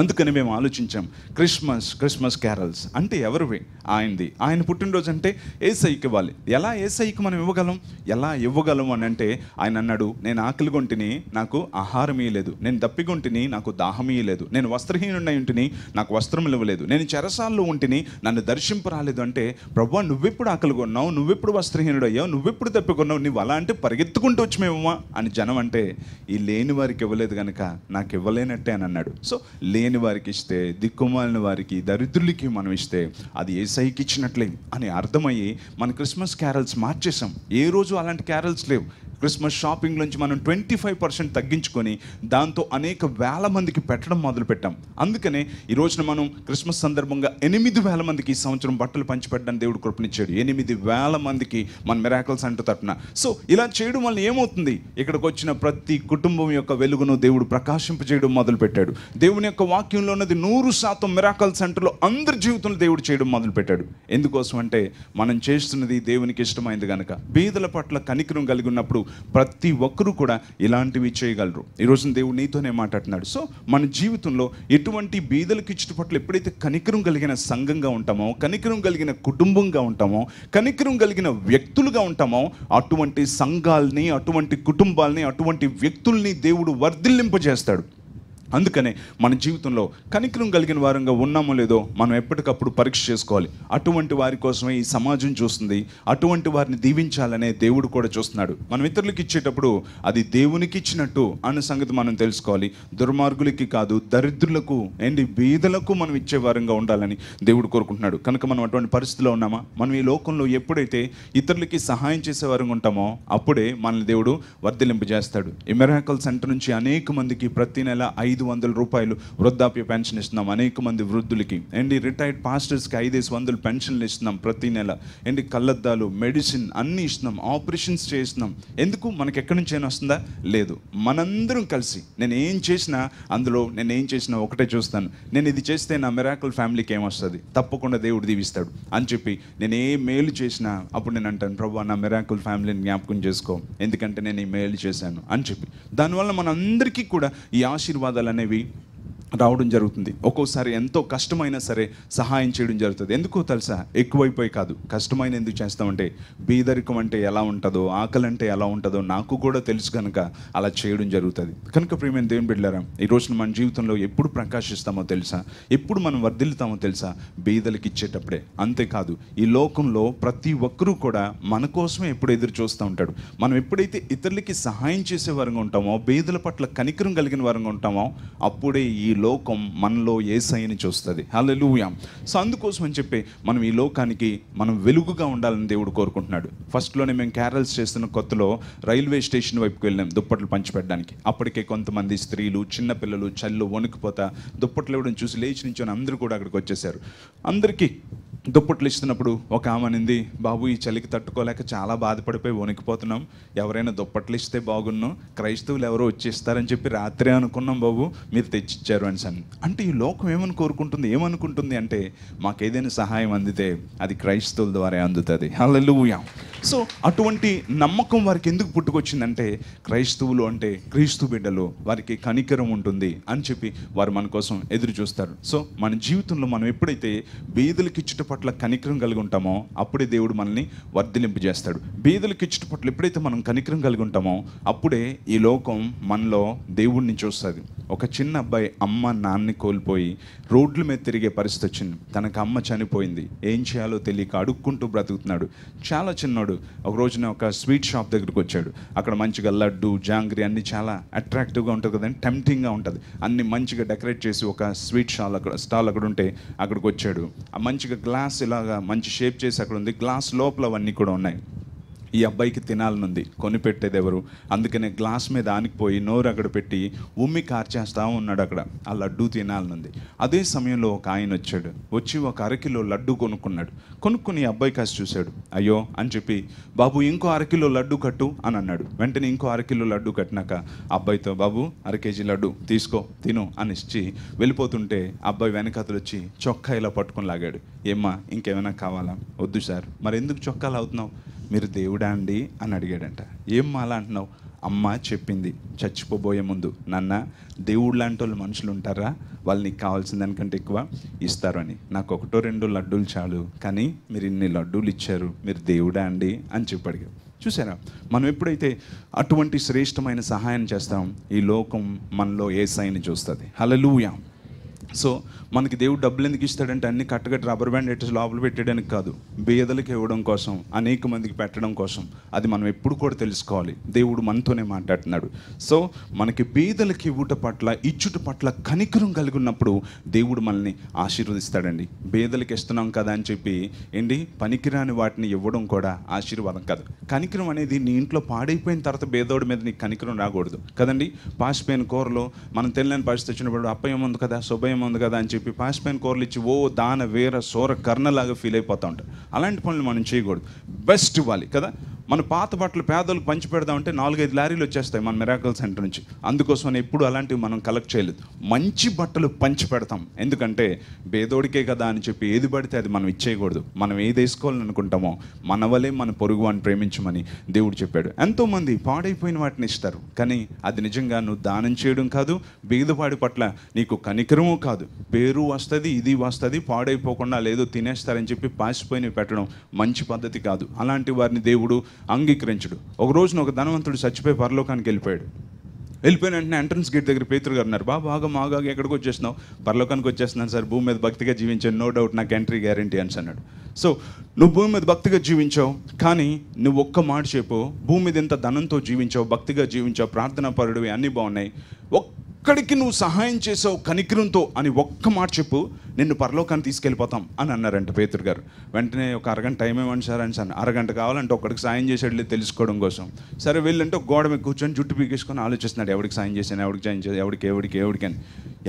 అందుకని మేము ఆలోచించాం, క్రిస్మస్ క్యారల్స్ అంటే ఎవరివి? ఆయనది. ఆయన పుట్టినరోజు అంటే యేసయ్యకి ఇవ్వాలి. ఎలా యేసయ్యకి మనం ఇవ్వగలం? ఎలా ఇవ్వగలం అని అంటే, ఆయన అన్నాడు, నేను ఆకలిగొంటిని నాకు ఆహారం ఇవ్వలేదు, నేను దప్పిగొంటిని నాకు దాహం ఇవ్వలేదు, నేను వస్త్రహీనుడై ఉంటిని నాకు వస్త్రములు ఇవ్వలేదు, నేను చెరసాల్లో ఉంటిని నన్ను దర్శింపరాలేదు అంటే, ప్రభువా నువ్వెప్పుడు ఆకలిగొన్నావు, నువ్వెప్పుడు వస్త్రహీనుడయ్యావు, నువ్వెప్పుడు దప్పికొన్నావు, నువ్వు అలా అంటే పరిగెత్తుకుంటూ వచ్చి మేమమ్మా అని జనం అంటే, ఈ లేని వారికి ఇవ్వలేదు కనుక నాకు ఇవ్వలేనట్టే అని అన్నాడు. సో లేని వారికి ఇస్తే, దిక్కుమాలిన వారికి, దరిద్రులకి మనం ఇస్తే అది యేసయ్యకి ఇచ్చినట్లే అని అర్థమయ్యి మన క్రిస్మస్ క్యారల్స్ మార్చేసాం. ఏ రోజు అలాంటి క్యారల్స్ లేవు. క్రిస్మస్ షాపింగ్ నుంచి మనం 25% తగ్గించుకొని దాంతో అనేక వేల మందికి పెట్టడం మొదలుపెట్టాం. అందుకనే ఈ రోజున మనం క్రిస్మస్ సందర్భంగా 8,000 మందికి ఈ సంవత్సరం బట్టలు పంచిపెట్టడానికి దేవుడు కృపనిచ్చాడు. 8,000 మందికి మన మిరాకల్ సెంటర్ తరపున. సో ఇలా చేయడం వల్ల ఏమవుతుంది? ఇక్కడికి వచ్చిన ప్రతి కుటుంబం యొక్క వెలుగును దేవుడు ప్రకాశింపజేయడం మొదలుపెట్టాడు. దేవుని యొక్క వాక్యంలో ఉన్నది 100% మిరాకల్ సెంటర్లో అందరి జీవితంలో దేవుడు చేయడం మొదలుపెట్టాడు. ఎందుకోసం అంటే, మనం చేస్తున్నది దేవునికి ఇష్టమైంది కనుక. బీదల పట్ల కనికరం కలిగి ఉన్నప్పుడు ప్రతి ఒక్కరూ కూడా ఇలాంటివి చేయగలరు. ఈరోజు దేవుడు నీతోనే మాట్లాడుతున్నాడు. సో మన జీవితంలో ఎటువంటి బీదలకు ఇచ్చట పట్ల ఎప్పుడైతే కనికరం కలిగిన సంఘంగా ఉంటామో, కనికరం కలిగిన కుటుంబంగా ఉంటామో, కనికరం కలిగిన వ్యక్తులుగా ఉంటామో, అటువంటి సంఘాలని, అటువంటి కుటుంబాలని, అటువంటి వ్యక్తుల్ని దేవుడు వర్ధిల్లింపజేస్తాడు. అందుకనే మన జీవితంలో కనికరం కలిగిన వారంగా ఉన్నామో లేదో మనం ఎప్పటికప్పుడు పరీక్ష చేసుకోవాలి. అటువంటి వారి కోసమే ఈ సమాజం చూస్తుంది. అటువంటి వారిని దీవించాలనే దేవుడు కూడా చూస్తున్నాడు. మనం ఇతరులకు ఇచ్చేటప్పుడు అది దేవునికి ఇచ్చినట్టు అన్న సంగతి మనం తెలుసుకోవాలి. దుర్మార్గులకి కాదు, దరిద్రులకు బీదలకు మనం ఇచ్చే వారంగా ఉండాలని దేవుడు కోరుకుంటున్నాడు. కనుక మనం అటువంటి పరిస్థితిలో ఉన్నామా? మనం ఈ లోకంలో ఎప్పుడైతే ఇతరులకి సహాయం చేసే వారంగా ఉంటామో అప్పుడే మనల్ని దేవుడు వర్ధిల్లింపజేస్తాడు. ఈ మిరాకల్ సెంటర్ నుంచి అనేక మందికి ప్రతి నెల 500 రూపాయలు వృద్ధాప్య పెన్షన్ ఇస్తున్నాం. అనేక మంది వృద్ధులకి రిటైర్డ్ పాస్టర్స్కి 500 పెన్షన్లు ఇస్తున్నాం ప్రతి నెల. కళ్ళద్దాలు, మెడిసిన్ అన్నీ ఇస్తున్నాం. ఆపరేషన్స్ చేస్తున్నాం. ఎందుకు? మనకి ఎక్కడి నుంచి అయినా వస్తుందా? లేదు. మనందరం కలిసి నేను ఏం చేసినా ఒకటే చూస్తాను, నేను ఇది చేస్తే నా మిరాకల్ ఫ్యామిలీకి ఏమొస్తుంది? తప్పకుండా దేవుడు దీవిస్తాడు అని చెప్పి నేను ఏ మేలు చేసినా అప్పుడు నేను అంటాను, ప్రభువా నా మిరాకల్ ఫ్యామిలీని జ్ఞాపకం చేసుకో, ఎందుకంటే నేను ఈ మేలు చేశాను అని చెప్పి. దానివల్ల మనందరికీ కూడా ఈ ఆశీర్వాదాలు అనేవి రావడం జరుగుతుంది. ఒక్కోసారి ఎంతో కష్టమైనా సరే సహాయం చేయడం జరుగుతుంది. ఎందుకో తెలుసా? ఎక్కువైపోయి కాదు, కష్టమైన ఎందుకు చేస్తామంటే బీదరికం అంటే ఎలా ఉంటుందో, ఆకలి అంటే ఎలా ఉంటుందో నాకు కూడా తెలుసు కనుక అలా చేయడం జరుగుతుంది. కనుక ప్రియమైన దేవుని బిడ్డలారా, ఈ రోజున మన జీవితంలో ఎప్పుడు ప్రకాశిస్తామో తెలుసా? ఎప్పుడు మనం వర్ధిల్లుతామో తెలుసా? బీదలకు ఇచ్చేటప్పుడే. అంతేకాదు, ఈ లోకంలో ప్రతి ఒక్కరూ కూడా మన కోసమే ఎప్పుడు ఎదురు చూస్తూ ఉంటాడు. మనం ఎప్పుడైతే ఇతరులకి సహాయం చేసే వారంగా ఉంటామో, బీదల పట్ల కనికరం కలిగిన వారంగా ఉంటామో, అప్పుడే ఈ లోకం మనలో యేసయ్యని చూస్తుంది. హల్లెలూయా. సో అందుకోసం అని చెప్పి మనం ఈ లోకానికి మనం వెలుగుగా ఉండాలని దేవుడు కోరుకుంటున్నాడు. ఫస్ట్లోనే మేము క్యారల్స్ చేస్తున్న కొత్తలో రైల్వే స్టేషన్ వైపుకి వెళ్ళాం దుప్పట్లు పంచిపెట్టడానికి. అప్పటికే కొంతమంది స్త్రీలు, చిన్నపిల్లలు చల్లు వణుకుపోతా దుప్పట్లు ఇవ్వడం చూసి లేచి నించొని అందరూ కూడా అక్కడికి వచ్చేసారు. అందరికీ దుప్పట్లు ఇస్తున్నప్పుడు ఒక ఆమె అనింది, బాబు ఈ చలికి తట్టుకోలేక చాలా బాధపడిపోయి వణికిపోతున్నాం, ఎవరైనా దుప్పట్లు ఇస్తే బాగున్నాం, క్రైస్తవులు ఎవరో వచ్చేస్తారని చెప్పి రాత్రే అనుకున్నాం బాబు, మీరు తెచ్చిచ్చారు అని సన్. అంటే ఈ లోకం ఏమని కోరుకుంటుంది, ఏమనుకుంటుంది అంటే మాకేదైనా సహాయం అందితే అది క్రైస్తవుల ద్వారా అందుతుంది. హల్లెలూయా. సో అటువంటి నమ్మకం వారికి ఎందుకు పుట్టుకొచ్చిందంటే క్రైస్తవులు అంటే క్రీస్తు బిడ్డలు, వారికి కనికరం ఉంటుంది అని చెప్పి వారు మన కోసం ఎదురు చూస్తారు. సో మన జీవితంలో మనం ఎప్పుడైతే బీదలకి ఇచ్చుట పట్ల కనికరం కలిగి ఉంటామో అప్పుడే దేవుడు మనల్ని వర్ధిలింపజేస్తాడు. బీదలకి ఇచ్చుట పట్ల ఎప్పుడైతే మనం కనికరం కలిగి ఉంటామో అప్పుడే ఈ లోకం మనలో దేవుడిని చూస్తుంది. ఒక చిన్న అబ్బాయి అమ్మ నాన్నని కోల్పోయి రోడ్ల మీద తిరిగే పరిస్థితి వచ్చింది. తనకు అమ్మ చనిపోయింది, ఏం చేయాలో తెలియక అడుక్కుంటూ బ్రతుకుతున్నాడు. చాలా చిన్నోడు. ఒక రోజున ఒక స్వీట్ షాప్ దగ్గరికి వచ్చాడు. అక్కడ మంచిగా లడ్డు, జాంగ్రీ అన్నీ చాలా అట్రాక్టివ్గా ఉంటుంది కదండి, టెంప్టింగ్గా ఉంటుంది. అన్ని మంచిగా డెకరేట్ చేసి ఒక స్వీట్ స్టాల్ అక్కడ ఉంటే అక్కడికి వచ్చాడు. ఆ మంచిగా గ్లాస్ ఇలాగా మంచి షేప్ చేసి అక్కడ ఉంది. గ్లాస్ లోపల అవన్నీ కూడా ఉన్నాయి. ఈ అబ్బాయికి తినాలనుంది, కొనిపెట్టేది ఎవరు? అందుకనే గ్లాస్ మీద ఆనికిపోయి నోరు అక్కడ పెట్టి ఉమ్మి కార్చేస్తూ ఉన్నాడు. అక్కడ ఆ లడ్డూ తినాలనుంది. అదే సమయంలో ఒక ఆయన వచ్చాడు. వచ్చి ఒక అరకిలో లడ్డు కొనుక్కున్నాడు. కొనుక్కుని అబ్బాయి కాసి చూశాడు. అయ్యో అని చెప్పి, బాబు ఇంకో అరకిలో లడ్డు కట్టు అని అన్నాడు. వెంటనే ఇంకో అరకిలో లడ్డు కట్టినాక అబ్బాయితో, బాబు 1/2 కేజీ లడ్డు తీసుకో, తిను అని ఇచ్చి వెళ్ళిపోతుంటే అబ్బాయి వెనకతలు వచ్చి చొక్కా ఇలా పట్టుకొని లాగాడు. ఏమ్మా ఇంకేమైనా కావాలా? వద్దు సార్. మరి ఎందుకు చొక్కాలు అవుతున్నావు? మీరు దేవుడా అండి అని అడిగాడంట. ఏం అలా అంటున్నావు? అమ్మ చెప్పింది చచ్చిపోబోయే ముందు, నాన్న దేవుడు లాంటి వాళ్ళు మనుషులు ఉంటారా, వాళ్ళు నీకు కావాల్సిన దానికంటే ఎక్కువ ఇస్తారు అని. నాకు 1-2 లడ్డూలు చాలు, కానీ మీరు ఇన్ని లడ్డూలు ఇచ్చారు, మీరు దేవుడా అండి అని చెప్పి అడిగారు. చూసారా, మనం ఎప్పుడైతే అటువంటి శ్రేష్టమైన సహాయం చేస్తాం ఈ లోకం మనలో యేసయ్యని చూస్తుంది. హల్లెలూయా. సో మనకి దేవుడు డబ్బులు ఎందుకు ఇస్తాడంటే అన్ని కట్టగట్టి రబ్బర్ బ్యాండ్ ఎట్టి లోపల పెట్టడానికి కాదు, బీదలకు ఇవ్వడం కోసం, అనేక మందికి పెట్టడం కోసం. అది మనం ఎప్పుడు కూడా తెలుసుకోవాలి. దేవుడు మనతోనే మాట్లాడుతున్నాడు. సో మనకి బీదలకి ఇవ్వట పట్ల, ఇచ్చుట పట్ల కనికరం కలిగి ఉన్నప్పుడు దేవుడు మనల్ని ఆశీర్వదిస్తాడండి. బీదలకి ఇస్తున్నాం కదా అని చెప్పి పనికిరాని వాటిని ఇవ్వడం కూడా ఆశీర్వాదం కాదు. కనికరం అనేది నీ ఇంట్లో పాడైపోయిన తర్వాత బీదోడి మీద నీకు కనికరం రాకూడదు కదండి. పాసిపోయిన కూరలో మనం తెలియని పరిస్థితి వచ్చినప్పుడు అప్పయం ఉంది కదా, శుభయం ఉంది కదా అని చెప్పి పాసిపోయిన కూరలు ఇచ్చి దాన వేర సోర కర్ణలాగా ఫీల్ అయిపోతూ ఉంటారు. అలాంటి పనులు మనం చేయకూడదు. బెస్ట్ ఇవ్వాలి కదా. మన పాత బట్టలు పేదలకు పంచి పెడదామంటే 4-5 లారీలు వచ్చేస్తాయి మన మిరాకల్ సెంటర్ నుంచి. అందుకోసం ఎప్పుడు అలాంటివి మనం కలెక్ట్ చేయలేదు. మంచి బట్టలు పంచి పెడతాం. ఎందుకంటే బేదోడికే కదా అని చెప్పి ఏది పడితే అది మనం ఇచ్చేయకూడదు. మనం ఏది వేసుకోవాలని అనుకుంటామో మన వలే మన పొరుగు వాడిని ప్రేమించమని దేవుడు చెప్పాడు. ఎంతోమంది పాడైపోయిన వాటిని ఇస్తారు, కానీ అది నిజంగా నువ్వు దానం చేయడం కాదు, బీదవాడి పట్ల నీకు కనికరము కాదు. పేరు వస్తుంది, ఇది వస్తుంది, పాడైపోకుండా లేదో తినేస్తారని చెప్పి పాసిపోయినవి పెట్టడం మంచి పద్ధతి కాదు. అలాంటి వారిని దేవుడు అంగీకరించడు. ఒక రోజున ఒక ధనవంతుడు చచ్చిపోయి పరలోకానికి వెళ్ళిపోయిన వెంటనే ఎంట్రన్స్ గేట్ దగ్గర పేతురు గారు ఉన్నారు. బాగా మాగా ఎక్కడికి వచ్చేస్తున్నావు? పరలోకానికి వచ్చేస్తున్నాను సార్, భూమి మీద భక్తిగా జీవించాను, నో డౌట్ నాకు ఎంట్రీ గ్యారంటీ అని అన్నాడు. సో నువ్వు భూమి మీద భక్తిగా జీవించావు, కానీ నువ్వు ఒక్క మాట చెప్పు, భూమి మీద ఎంత ధనంతో జీవించావు, భక్తిగా జీవించావు, ప్రార్థనా పరుడివి, అన్నీ బాగున్నాయి, ఒక్కడికి నువ్వు సహాయం చేసావు కనికరంతో అని ఒక్క మాట చెప్పు, నిన్ను పరలోకాన్ని తీసుకెళ్ళిపోతాం అని అన్నారంట పేతురు గారు. వెంటనే ఒక అరగంట టైం ఏమని సార్ అని సార్, అరగంట కావాలంటే ఒక్కడికి సాయం చేసాడు తెలుసుకోవడం కోసం. సరే వెళ్ళంటే ఒక గోడ మీద కూర్చొని జుట్టు పీకేసుకొని ఆలోచిస్తున్నాడు, ఎవరికి సాయం చేశాను, ఎవరికి సాయం చేశాను, ఎవరికి అని.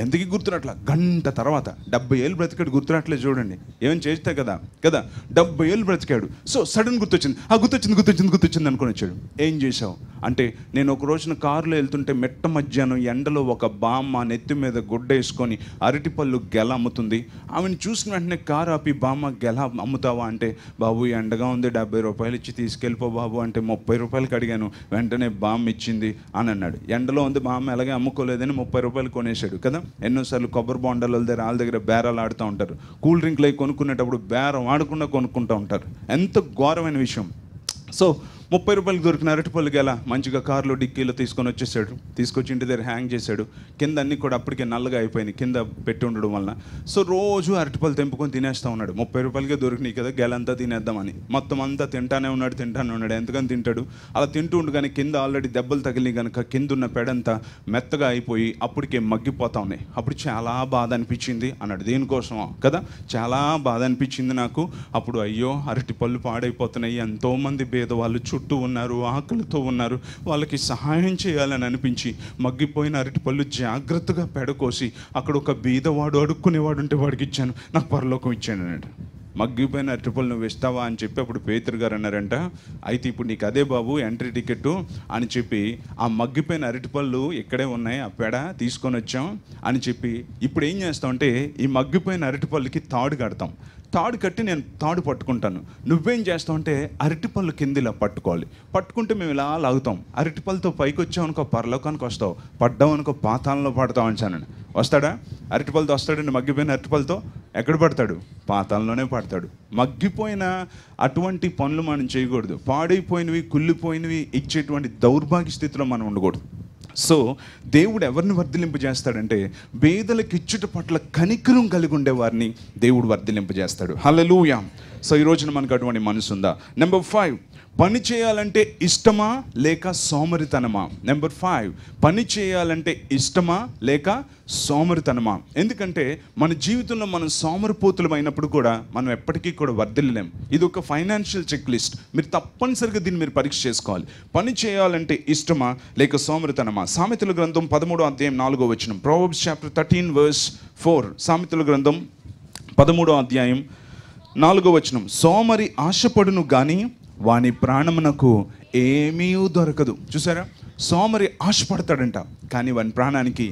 ఎందుకు గుర్తున్నట్లా? గంట తర్వాత 70 ఏళ్ళు బ్రతికాడు, గుర్తున్నట్లే చూడండి. ఏమని చేస్తే కదా 70 ఏళ్ళు బ్రతికాడు. సో సడన్ గుర్తొచ్చింది అనుకొని వచ్చాడు. ఏం చేసావు అంటే, నేను ఒక రోజున కారులో వెళ్తుంటే మెట్ట మధ్యాహ్నం ఎండలో ఒక బామ్మ నెత్తి మీద గుడ్డ వేసుకొని అరటిపళ్ళు గెల అమ్ముతుంది, ఉంది. ఆమెను చూసిన వెంటనే కారు ఆపి, బామ్మ గెల అమ్ముతావా అంటే, బాబు ఎండగా ఉంది, 70 రూపాయలు ఇచ్చి తీసుకెళ్ళిపో బాబు అంటే, 30 రూపాయలకి అడిగాను. వెంటనే బామ్మ ఇచ్చింది అని అన్నాడు. ఎండలో ఉంది, బామ్మ ఎలాగే అమ్ముకోలేదని 30 రూపాయలు కొనేశాడు కదా. ఎన్నోసార్లు కొబ్బరి బొండాల వాళ్ళ దగ్గర బేరాలు ఆడుతూ ఉంటారు. కూల్ డ్రింక్లు అవి కొనుక్కునేటప్పుడు బేరం ఆడకుండా కొనుక్కుంటూ ఉంటారు. ఎంత ఘోరమైన విషయం. సో 30 రూపాయలకు దొరికిన అరటిపళ్ళు గెల మంచిగా కారులో డిక్కీలో తీసుకొని వచ్చేసాడు. తీసుకొచ్చి ఇంటి దగ్గర హ్యాంగ్ చేశాడు. కింద అన్నీ కూడా అప్పటికే నల్లగా అయిపోయినాయి కింద పెట్టి ఉండడం వలన. సో రోజు అరటిపళ్ళు తెంపుకొని తినేస్తూ ఉన్నాడు. 30 రూపాయలకే దొరికినాయి కదా, గెలంతా తినేద్దామని మొత్తం అంతా తింటానే ఉన్నాడు. ఎంతగాని తింటాడు. అలా తింటూ ఉండు కానీ కింద ఆల్రెడీ దెబ్బలు తగిలినాయి కనుక కింద ఉన్న పెడంతా మెత్తగా అయిపోయి అప్పటికే మగ్గిపోతా ఉన్నాయి. అప్పుడు చాలా బాధ అనిపించింది అన్నాడు. దేనికోసం కదా, చాలా బాధ అనిపించింది నాకు. అప్పుడు అయ్యో అరటిపళ్ళు పాడైపోతున్నాయి, ఎంతోమంది పేదవాళ్ళు చుట్టూ ఉన్నారు, ఆకలితో ఉన్నారు, వాళ్ళకి సహాయం చేయాలని అనిపించి మగ్గిపోయిన అరటిపళ్ళు జాగ్రత్తగా పెడకోసి అక్కడ ఒక బీదవాడు అడుక్కునేవాడు ఉంటే వాడికి ఇచ్చాను, నాకు పరలోకం ఇచ్చాను అన్నాడు. మగ్గిపోయిన అరటిపళ్ళు నువ్వు ఇస్తావా అని చెప్పి అప్పుడు పేతురు గారు అన్నారంట, అయితే ఇప్పుడు నీకు అదే బాబు ఎంట్రీ టికెట్ అని చెప్పి ఆ మగ్గిపోయిన అరటిపళ్ళు ఇక్కడే ఉన్నాయి, ఆ పెడ తీసుకొని వచ్చాం అని చెప్పి ఇప్పుడు ఏం చేస్తామంటే ఈ మగ్గిపోయిన అరటిపళ్ళకి తాడు కడతాం. తాడు కట్టి నేను తాడు పట్టుకుంటాను, నువ్వేం చేస్తావు అంటే అరటిపళ్ళు కిందిలా పట్టుకోవాలి. పట్టుకుంటే మేము ఇలా లాగుతాం. అరటిపళ్ళతో పైకి వచ్చామనుకో పరలోకానికి వస్తావు, పడ్డామనుకో పాతాళంలో పడతావు అంచానండి. వస్తాడా? అరటిపళ్ళతో వస్తాడండి. మగ్గిపోయిన అరటిపళ్ళతో ఎక్కడ పడతాడు? పాతాళంలోనే పడతాడు. మగ్గిపోయిన అటువంటి పనులు మనం చేయకూడదు. పాడైపోయినవి, కుళ్ళిపోయినవి ఇచ్చేటువంటి దౌర్భాగ్య స్థితిలో మనం ఉండకూడదు. సో దేవుడు ఎవరిని వర్ధిలింపజేస్తాడంటే పేదలకు ఇచ్చుట పట్ల కనికరం కలిగి ఉండే వారిని దేవుడు వర్ధిలింపజేస్తాడు. హల్లెలూయా. సో ఈ రోజున మనకు అటువంటి మనసు ఉందా? నెంబర్ 5, పని చేయాలంటే ఇష్టమా లేక సోమరితనమా? నెంబర్ 5, పని చేయాలంటే ఇష్టమా లేక సోమరితనమా? ఎందుకంటే మన జీవితంలో మనం సోమరిపోతులం అయినప్పుడు కూడా మనం ఎప్పటికీ కూడా వర్ధిల్లలేం. ఇది ఒక ఫైనాన్షియల్ చెక్ లిస్ట్. మీరు తప్పనిసరిగా దీన్ని మీరు పరీక్ష చేసుకోవాలి. పని చేయాలంటే ఇష్టమా లేక సోమరితనమా? సామెతల గ్రంథం 13వ అధ్యాయం 4వ వచనం. Proverbs chapter 13 verse 4. సామెతల గ్రంథం 13వ అధ్యాయం 4వ వచనం. సోమరి ఆశపడును గాని వాని ప్రాణమునకు ఏమీ దొరకదు. చూసారా, సోమరి ఆశపడతాడంట కానీ వాని ప్రాణానికి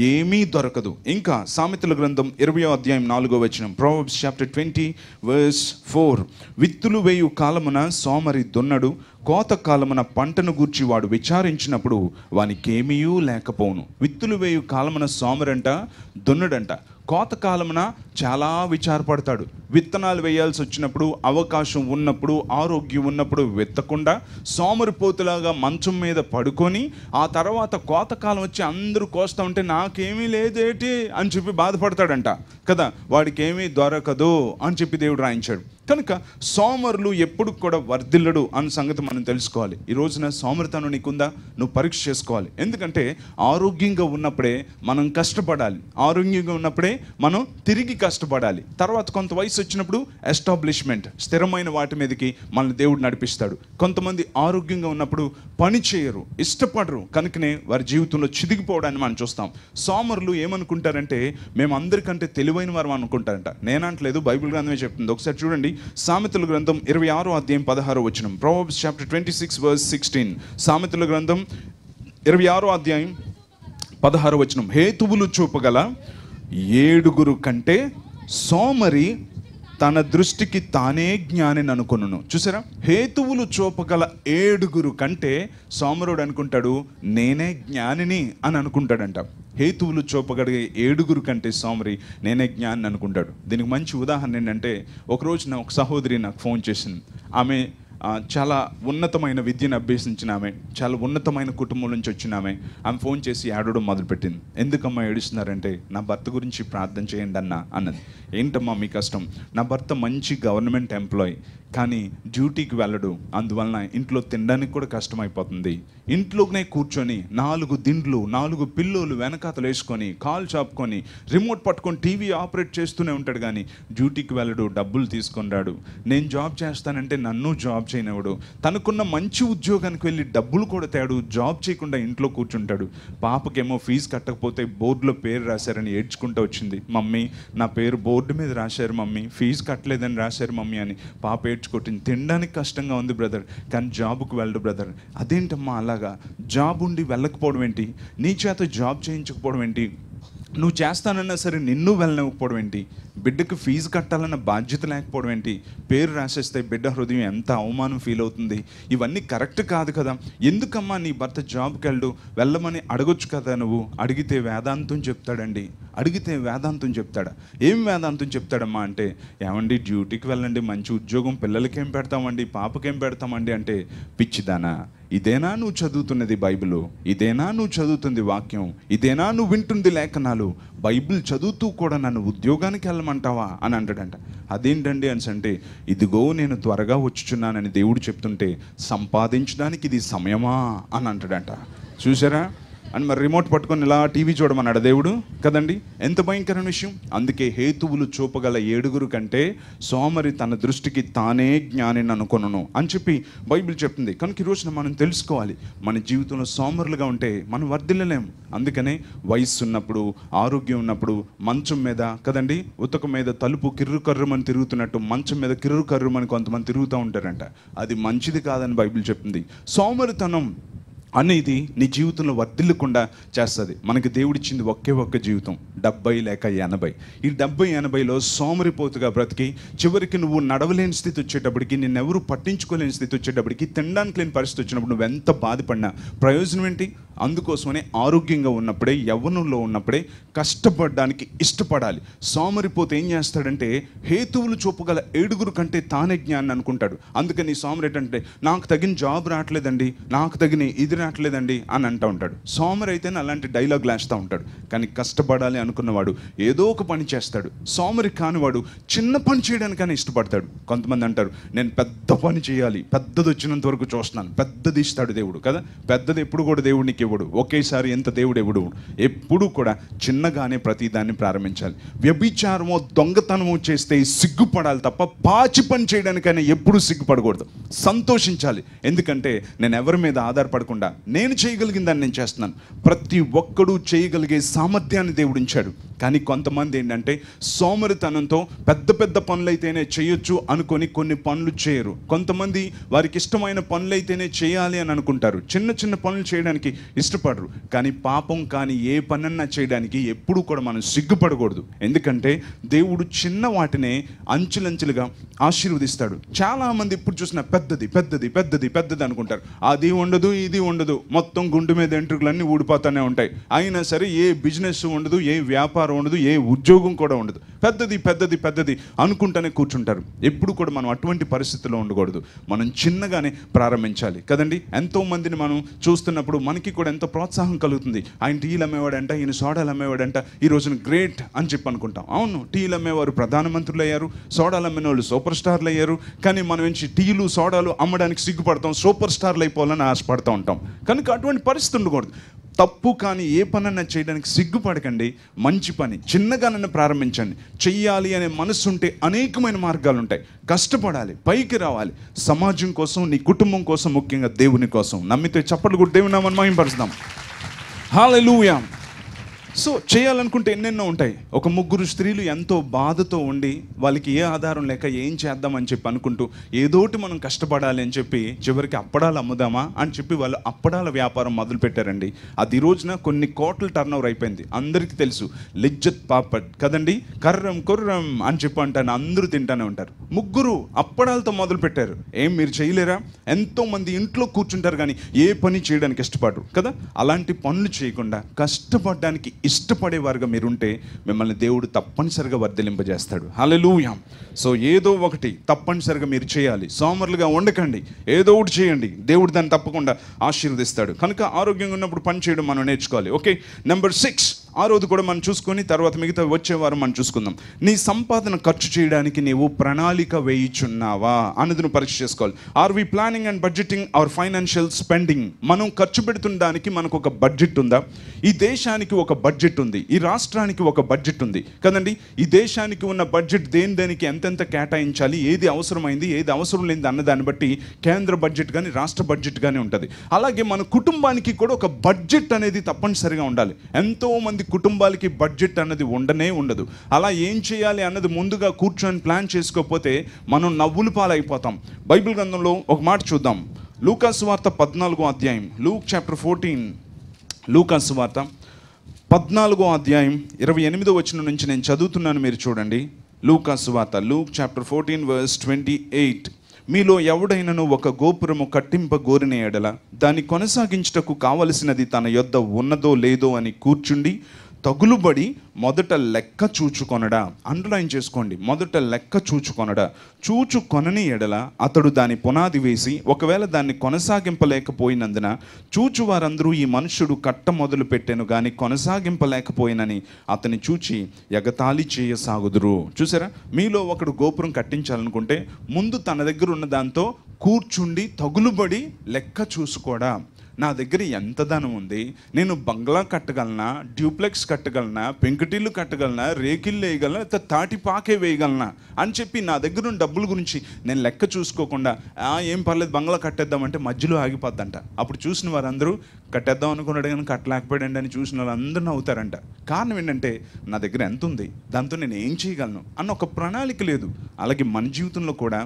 ఏమీ దొరకదు. ఇంకా సామెతల గ్రంథం 20వ అధ్యాయం 4వ వచనం. Proverbs chapter 20 verse 4. విత్తులు వేయు కాలమున సోమరి దున్నడు, కోత కాలమున పంటను గూర్చి వాడు విచారించినప్పుడు వానికేమీ లేకపోవును. విత్తులు వేయు కాలమున సోమరంట దున్నడంట, కోత కాలమున చాలా విచారపడతాడు. విత్తనాలు వేయాల్సి వచ్చినప్పుడు, అవకాశం ఉన్నప్పుడు, ఆరోగ్యం ఉన్నప్పుడు విత్తకుండా సోమరిపోతులాగా మంచం మీద పడుకొని ఆ తర్వాత కోతకాలం వచ్చి అందరూ కోస్తా ఉంటే నాకేమీ లేదేటి అని చెప్పి బాధపడతాడంట కదా. వాడికి ఏమీ దొరకదు అని చెప్పి దేవుడు రాయించాడు. కనుక సోమరులు ఎప్పుడు కూడా వర్ధిల్లడు అన్న సంగతి మనం తెలుసుకోవాలి. ఈ రోజున సోమరితనం నీకుందా? నువ్వు పరీక్ష చేసుకోవాలి. ఎందుకంటే ఆరోగ్యంగా ఉన్నప్పుడే మనం కష్టపడాలి, ఆరోగ్యంగా ఉన్నప్పుడే మనం తిరిగి కష్టపడాలి. తర్వాత కొంత వయసు వచ్చినప్పుడు ఎస్టాబ్లిష్మెంట్, స్థిరమైన వాటి మీదకి మనల్ని దేవుడు నడిపిస్తాడు. కొంతమంది ఆరోగ్యంగా ఉన్నప్పుడు పని చేయరు, ఇష్టపడరు, కనుకనే వారి జీవితంలో చిదిగిపోవడాన్ని మనం చూస్తాం. సోమరులు ఏమనుకుంటారంటే మేము అందరికంటే తెలివైన వారు అనుకుంటారంట. నేనంటలేదు, బైబిల్ గ్రంథమే చెప్తుంది. ఒకసారి చూడండి, సామెతల గ్రంథం 26వ అధ్యాయం 16వ వచనం. Proverbs chapter 26 verse 16. సామెతల గ్రంథం 26వ అధ్యాయం 16వ వచనం. హేతువులు చూపగల 7 కంటే సోమరి తన దృష్టికి తానే జ్ఞానిని అనుకొనును. చూసారా, హేతువులు చూపగల 7 కంటే సోమరుడు అనుకుంటాడు నేనే జ్ఞానిని అని అనుకుంటాడంట. హేతువులు చూపగలిగే 7 కంటే సోమరి నేనే జ్ఞానిని అనుకుంటాడు. దీనికి మంచి ఉదాహరణ ఏంటంటే, ఒకరోజు ఒక సహోదరి నాకు ఫోన్ చేసింది. ఆమె చాలా ఉన్నతమైన విద్యను అభ్యసించిన ఆమె, చాలా ఉన్నతమైన కుటుంబం నుంచి వచ్చిన ఆమె ఫోన్ చేసి ఏడవడం మొదలుపెట్టింది. ఎందుకమ్మా ఏడుస్తున్నారంటే, నా భర్త గురించి ప్రార్థన చేయండి అన్నది. ఏంటమ్మా మీ కష్టం? నా భర్త మంచి గవర్నమెంట్ ఎంప్లాయీ, కానీ డ్యూటీకి వెళ్ళడు, అందువలన ఇంట్లో తినడానికి కూడా కష్టమైపోతుంది. ఇంట్లోనే కూర్చొని 4 దిండ్లు 4 పిల్లోలు వెనకాతలు వేసుకొని కాలు చాపుకొని రిమోట్ పట్టుకొని టీవీ ఆపరేట్ చేస్తూనే ఉంటాడు, కానీ డ్యూటీకి వెళ్ళడు, డబ్బులు తీసుకొని రాడు. నేను జాబ్ చేస్తానంటే నన్ను జాబ్ చేయనివ్వడు. తనకున్న మంచి ఉద్యోగానికి వెళ్ళి డబ్బులు కూడా తేడు, జాబ్ చేయకుండా ఇంట్లో కూర్చుంటాడు. పాపకేమో ఫీజు కట్టకపోతే బోర్డులో పేరు రాశారని ఏడ్చుకుంటూ వచ్చింది. మమ్మీ నా పేరు బోర్డు మీద రాశారు మమ్మీ, ఫీజు కట్టలేదని రాశారు మమ్మీ అని పాప ఏడ్చుకొట్టింది. తినడానికి కష్టంగా ఉంది బ్రదర్, కానీ జాబ్కు వెళ్ళడు బ్రదర్. అదేంటమ్మా అలాగా? జాబ్ ఉండి వెళ్ళకపోవడం ఏంటి? నీ చేత జాబ్ చేయించకపోవడం ఏంటి? నువ్వు చేస్తానన్నా సరే నిన్ను వెళ్ళనివ్వకపోవడం ఏంటి? బిడ్డకు ఫీజు కట్టాలన్న బాధ్యత లేకపోవడం ఏంటి? పేరు రాసేస్తే బిడ్డ హృదయం ఎంత అవమానం ఫీల్ అవుతుంది. ఇవన్నీ కరెక్ట్ కాదు కదా. ఎందుకమ్మా నీ భర్త జాబ్కి వెళ్ళమని అడగొచ్చు కదా. నువ్వు అడిగితే వేదాంతం చెప్తాడండి. అడిగితే వేదాంతం చెప్తాడా? ఏం వేదాంతం చెప్తాడమ్మా అంటే, ఏమండి డ్యూటీకి వెళ్ళండి, మంచి ఉద్యోగం, పిల్లలకేం పెడతామండి, పాపకేం పెడతామండి అంటే, పిచ్చిదానా, ఇదేనా నువ్వు చదువుతున్నది బైబిల్? ఇదేనా నువ్వు చదువుతుంది వాక్యం? ఇదేనా నువ్వు వింటుంది లేఖనాలు? బైబిల్ చదువుతూ కూడా నన్ను ఉద్యోగానికి వెళ్ళమంటావా అని అంటాడంట. అదేంటండి అని అంటే, ఇదిగో నేను త్వరగా వచ్చుచున్నానని దేవుడు చెప్తుంటే సంపాదించడానికి ఇది సమయమా అని అంటాడంట. చూసారా? అని మరి రిమోట్ పట్టుకొని ఇలా టీవీ చూడమన్నాడు దేవుడు కదండి. ఎంత భయంకరమైన విషయం. అందుకే హేతువులు చూపగల 7 కంటే సోమరి తన దృష్టికి తానే జ్ఞానిని అనుకొనును అని చెప్పి బైబిల్ చెప్తుంది. కనుక ఈ రోజున మనం తెలుసుకోవాలి, మన జీవితంలో సోమరులుగా ఉంటే మనం వర్ధిల్లలేము. అందుకనే వయస్సు ఉన్నప్పుడు, ఆరోగ్యం ఉన్నప్పుడు మంచం మీద కదండి, ఉతక మీద తలుపు కిర్రు కర్రమని తిరుగుతున్నట్టు మంచం మీద కిర్రు కర్రమని కొంతమంది తిరుగుతూ ఉంటారంట. అది మంచిది కాదని బైబిల్ చెప్తుంది. సోమరితనం అనేది నీ జీవితంలో వర్ధిల్లకుండా చేస్తుంది. మనకి దేవుడిచ్చింది ఒక్క జీవితం, 70 లేక 80. ఈ 70-80లో సోమరిపోతుగా బ్రతికి చివరికి నువ్వు నడవలేని స్థితి వచ్చేటప్పటికి, నిన్నెవరు పట్టించుకోలేని స్థితి వచ్చేటప్పటికి, తినడానికి లేని పరిస్థితి వచ్చినప్పుడు నువ్వెంత బాధపడినా ప్రయోజనం ఏంటి? అందుకోసమనే ఆరోగ్యంగా ఉన్నప్పుడే, యవ్వనంలో ఉన్నప్పుడే కష్టపడడానికి ఇష్టపడాలి. సోమరిపోతే ఏం చేస్తాడంటే, హేతువులు చూపగల 7 కంటే తానే జ్ఞానం అనుకుంటాడు. అందుకని సోమరి ఏంటంటే, నాకు తగిన జాబ్ రావట్లేదండి, నాకు తగిన ఇది రావట్లేదండి అని అంటూ ఉంటాడు. సోమరి అయితేనే అలాంటి డైలాగులు వేస్తూ ఉంటాడు. కానీ కష్టపడాలి అనుకున్నవాడు ఏదో ఒక పని చేస్తాడు. సోమరి కానివాడు చిన్న పని చేయడానికైనా ఇష్టపడతాడు. కొంతమంది అంటారు, నేను పెద్ద పని చేయాలి, పెద్దది వచ్చినంత వరకు చూస్తున్నాను. పెద్దది ఇస్తాడు దేవుడు కదా. పెద్దది ఎప్పుడు కూడా దేవుడు నీకు ఇవ్వడు. ఒకేసారి ఎంత దేవుడు ఇవ్వడు. ఎప్పుడు కూడా చిన్నగానే ప్రతిదాన్ని ప్రారంభించాలి. వ్యభిచారమో దొంగతనమో చేస్తే సిగ్గుపడాలి తప్ప పాచి పని చేయడానికైనా ఎప్పుడు సిగ్గుపడకూడదు. సంతోషించాలి. ఎందుకంటే నేను ఎవరి మీద ఆధారపడకుండా నేను చేయగలిగిన దాన్ని నేను చేస్తున్నాను. ప్రతి ఒక్కడూ చేయగలిగే సామర్థ్యాన్ని దేవుడు ఇచ్చాడు. కానీ కొంతమంది ఏంటంటే సోమరితనంతో పెద్ద పెద్ద పనులైతేనే చేయొచ్చు అనుకొని కొన్ని పనులు చేయరు. కొంతమంది వారికి ఇష్టమైన పనులైతేనే చేయాలి అని అనుకుంటారు. చిన్న చిన్న పనులు చేయడానికి ఇష్టపడరు. కానీ పాపం కానీ ఏ పనన్నా చేయడానికి ఎప్పుడు కూడా మనం సిగ్గుపడకూడదు. ఎందుకంటే దేవుడు చిన్న వాటినే అంచులంచులుగా ఆశీర్వదిస్తాడు. చాలామంది ఇప్పుడు చూసిన పెద్దది పెద్దది పెద్దది పెద్దది అనుకుంటారు. అది ఉండదు, ఇది ఉండదు, మొత్తం గుండు మీద ఎంట్రుకలన్నీ ఊడిపోతూనే ఉంటాయి. అయినా సరే ఏ బిజినెస్ ఉండదు, ఏ వ్యాపారం ఉండదు, ఏ ఉద్యోగం కూడా ఉండదు. పెద్దది పెద్దది పెద్దది అనుకుంటూనే కూర్చుంటారు. ఎప్పుడు కూడా మనం అటువంటి పరిస్థితుల్లో ఉండకూడదు. మనం చిన్నగానే ప్రారంభించాలి కదండి. ఎంతో మందిని మనం చూస్తున్నప్పుడు మనకి కూడా ఎంతో ప్రోత్సాహం కలుగుతుంది. ఆయన టీలు అమ్మేవాడంట, ఈయన సోడాలు అమ్మేవాడంట, ఈ రోజున గ్రేట్ అని చెప్పి అనుకుంటాం. అవును, టీలు అమ్మేవారు ప్రధానమంత్రులు అయ్యారు, సోడాలు అమ్మిన వాళ్ళు సూపర్ స్టార్లు అయ్యారు. కానీ మనం నుంచి టీలు సోడాలు అమ్మడానికి సిగ్గుపడతాం, సూపర్ స్టార్లు అయిపోవాలని ఆశపడతా ఉంటాం. కనుక అటువంటి పరిస్థితి ఉండకూడదు. తప్పు కానీ ఏ పనన్నా చేయడానికి సిగ్గుపడకండి. మంచి పని చిన్నగానన్నా ప్రారంభించండి. చెయ్యాలి అనే మనసు ఉంటే అనేకమైన మార్గాలు ఉంటాయి. కష్టపడాలి, పైకి రావాలి. సమాజం కోసం, నీ కుటుంబం కోసం, ముఖ్యంగా దేవుని కోసం. నమ్మితే చప్పట్లు కూడా దేవుని నామమున మహిమపరుస్తాం. హల్లెలూయా. సో చేయాలనుకుంటే ఎన్నెన్నో ఉంటాయి. ఒక 3 స్త్రీలు ఎంతో బాధతో ఉండి వాళ్ళకి ఏ ఆధారం లేక ఏం చేద్దామని చెప్పి అనుకుంటూ ఏదోటి మనం కష్టపడాలి అని చెప్పి చివరికి అప్పడాలు అమ్ముదామా అని చెప్పి వాళ్ళు అప్పడాల వ్యాపారం మొదలు పెట్టారండి. అది రోజున కొన్ని కోట్ల టర్నోవర్ అయిపోయింది. అందరికీ తెలుసు, లిజ్జత్ పాపడ్ కదండి, కర్రం కుర్రం అని చెప్పి అంటాను, అందరూ తింటానే ఉంటారు. 3 అప్పడాలతో మొదలు పెట్టారు. ఏం మీరు చేయలేరా? ఎంతోమంది ఇంట్లో కూర్చుంటారు కానీ ఏ పని చేయడానికి ఇష్టపడరు కదా. అలాంటి పనులు చేయకుండా కష్టపడడానికి ఇష్టపడేవారుగా మీరుంటే మిమ్మల్ని దేవుడు తప్పనిసరిగా వర్ధిలింపజేస్తాడు. హల్లెలూయా. సో ఏదో ఒకటి తప్పనిసరిగా మీరు చేయాలి. సోమరులుగా ఉండకండి, ఏదో ఒకటి చేయండి. దేవుడు దాన్ని తప్పకుండా ఆశీర్వదిస్తాడు. కనుక ఆరోగ్యంగా ఉన్నప్పుడు పని చేయడం మనం నేర్చుకోవాలి. ఓకే, నెంబర్ 6 ఆ రోజు కూడా మనం చూసుకొని తర్వాత మిగతా వచ్చే వారం మనం చూసుకుందాం. నీ సంపాదన ఖర్చు చేయడానికి నీవు ప్రణాళిక వేయిచున్నావా అన్నది నువ్వు పరీక్ష చేసుకోవాలి. Are we planning and budgeting our financial spending? మనం ఖర్చు పెడుతున్న దానికి మనకు ఒక బడ్జెట్ ఉందా? ఈ దేశానికి ఒక బడ్జెట్ ఉంది, ఈ రాష్ట్రానికి ఒక బడ్జెట్ ఉంది కదండి. ఈ దేశానికి ఉన్న బడ్జెట్ దేనికి ఎంతెంత కేటాయించాలి, ఏది అవసరమైంది, ఏది అవసరం లేనిది అన్న దాన్ని బట్టి కేంద్ర బడ్జెట్ కానీ రాష్ట్ర బడ్జెట్ కానీ ఉంటుంది. అలాగే మన కుటుంబానికి కూడా ఒక బడ్జెట్ అనేది తప్పనిసరిగా ఉండాలి. ఎంతోమంది కుటుంబాలకి బడ్జెట్ అన్నది ఉండదు. అలా ఏం చేయాలి అన్నది ముందుగా కూర్చొని ప్లాన్ చేసుకోకపోతే మనం నవ్వులు పాలైపోతాం. బైబిల్ గ్రంథంలో ఒక మాట చూద్దాం. లూకా సువార్త 14వ అధ్యాయం, లూక్ చాప్టర్ 14. లూకా సువార్త 14వ అధ్యాయం 28వ వచనం నుంచి నేను చదువుతున్నాను, మీరు చూడండి. లూకా సువార్త, లూక్ చాప్టర్ 14 వర్స్ 28. మీలో ఎవడైనను ఒక గోపురము కట్టింపగోరిన ఎడల దాన్ని కొనసాగించుటకు కావలసినది తన యొద్ద ఉన్నదో లేదో అని కూర్చుండి తగులుబడి మొదట లెక్క చూచుకొనడా. అండర్లైన్ చేసుకోండి, మొదట లెక్క చూచుకొనడా. చూచుకొనని ఎడల అతడు దాని పునాది వేసి ఒకవేళ దాన్ని కొనసాగింపలేకపోయినందున చూచువారందరూ ఈ మనుషుడు కట్ట మొదలు పెట్టెను గాని కొనసాగింపలేకపోయినని అతని చూచి ఎగతాళి చేయసాగుదురు. చూసారా, మీలో ఒకడు గోపురం కట్టించాలనుకుంటే ముందు తన దగ్గర ఉన్న దాంతో కూర్చుండి తగులుబడి లెక్క చూసుకోడా. నా దగ్గర ఎంత ధనం ఉంది, నేను బంగ్లా కట్టగలనా, డ్యూప్లెక్స్ కట్టగలనా, పెంకుటిల్లు కట్టగలనా, రేకిళ్ళు వేయగలనా, తాటి పాకే వేయగలనా అని చెప్పి నా దగ్గర ఉన్న డబ్బుల గురించి నేను లెక్క చూసుకోకుండా ఏం పర్లేదు బంగ్లా కట్టేద్దామంటే మధ్యలో ఆగిపోద్దంట. అప్పుడు చూసిన వారందరూ కట్టేద్దాం అనుకున్నాడు కానీ కట్టలేకపోయాడండి అని చూసిన వాళ్ళందరూ నవ్వుతారంట. కారణం ఏంటంటే నా దగ్గర ఎంత ఉంది, దాంతో నేను ఏం చేయగలను అన్న ఒక ప్రణాళిక లేదు. అలాగే మన జీవితంలో కూడా